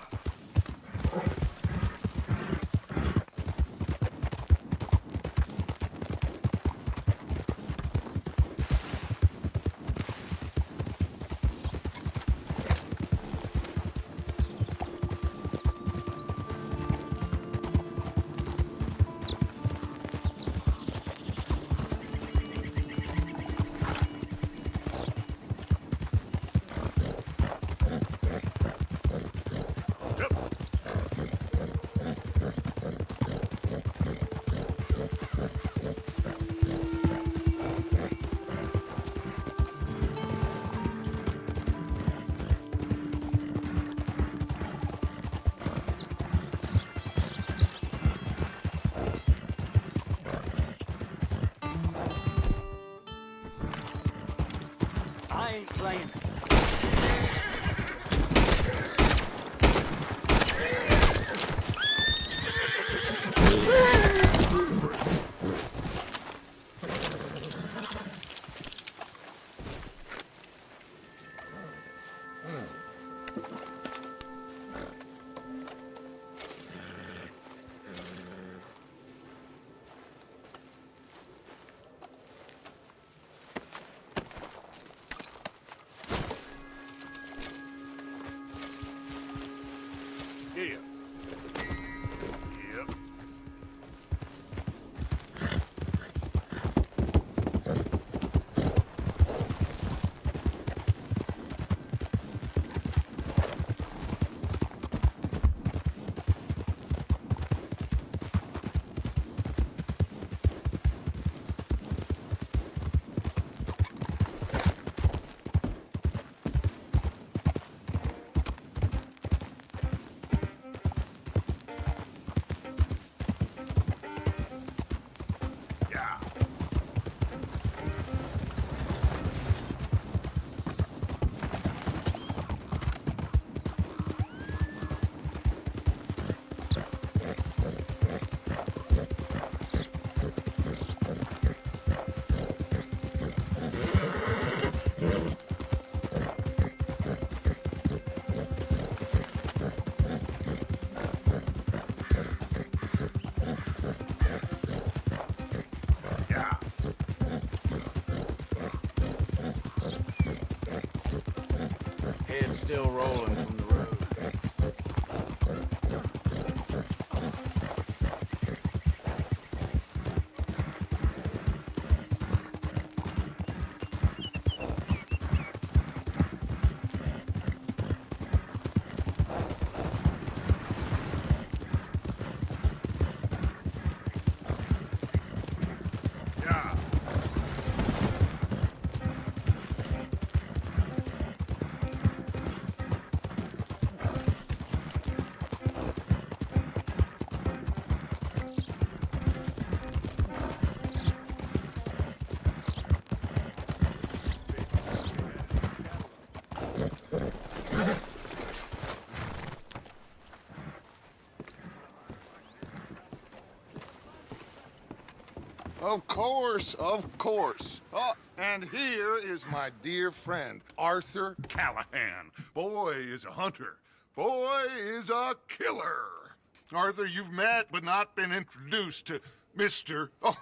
I ain't playing. Here. Yep. Head still rolling from the road. Of course, of course. Oh, and here is my dear friend, Arthur Callahan. Boy is a hunter. Boy is a killer. Arthur, you've met but not been introduced to Mr. Oh,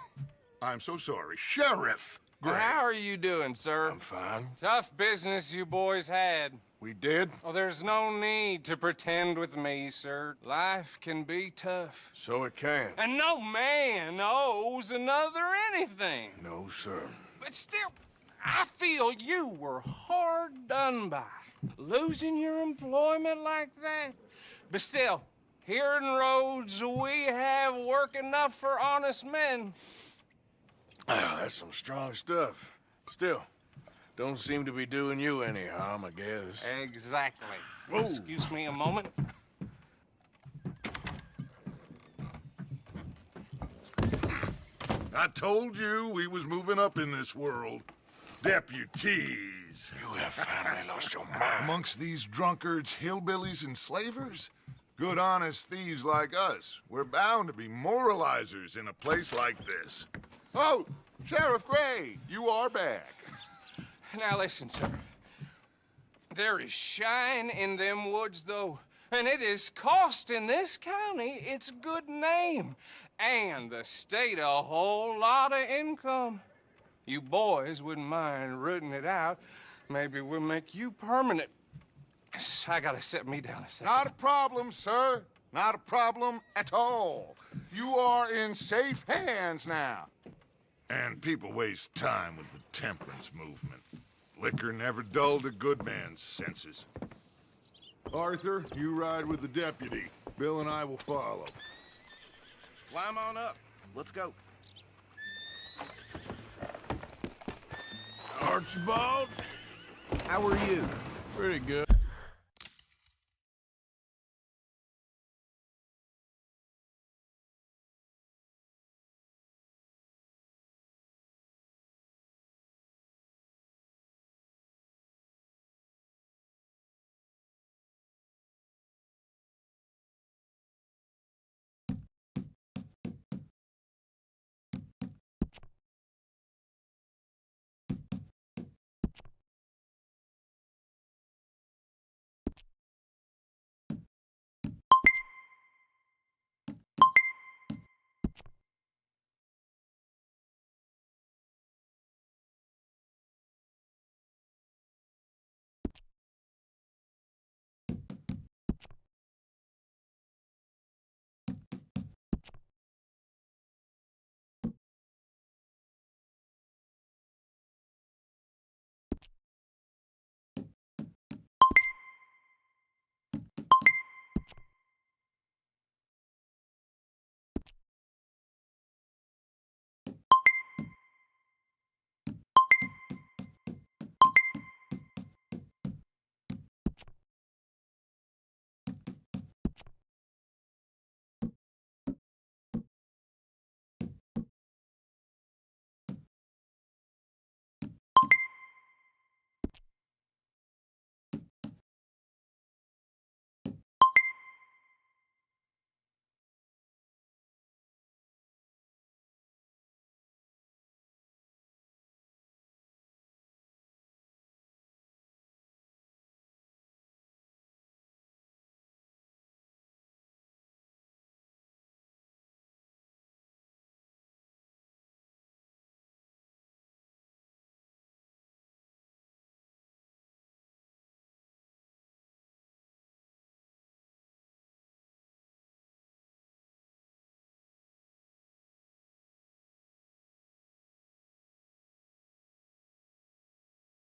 I'm so sorry, Sheriff Gray. How are you doing, sir? I'm fine. Tough business you boys had. We did? Oh, there's no need to pretend with me, sir. Life can be tough. So it can. And no man owes another anything. No, sir. But still, I feel you were hard done by. Losing your employment like that. But still, here in Rhodes, we have work enough for honest men. Ah, that's some strong stuff. Still, don't seem to be doing you any harm, I guess. Exactly. Whoa. Excuse me a moment. I told you we was moving up in this world. Deputies. You have finally lost your mind. Amongst these drunkards, hillbillies, and slavers? Good honest thieves like us. We're bound to be moralizers in a place like this. Oh, Sheriff Gray, you are back. Now listen, sir. There is shine in them woods, though, and it is costing this county its good name and the state a whole lot of income. You boys wouldn't mind rooting it out. Maybe we'll make you permanent. I gotta sit me down a second. Not a problem, sir. Not a problem at all. You are in safe hands now. And people waste time with the temperance movement. Liquor never dulled a good man's senses. Arthur, you ride with the deputy. Bill and I will follow. Climb on up. Let's go. Archibald? How are you? Pretty good.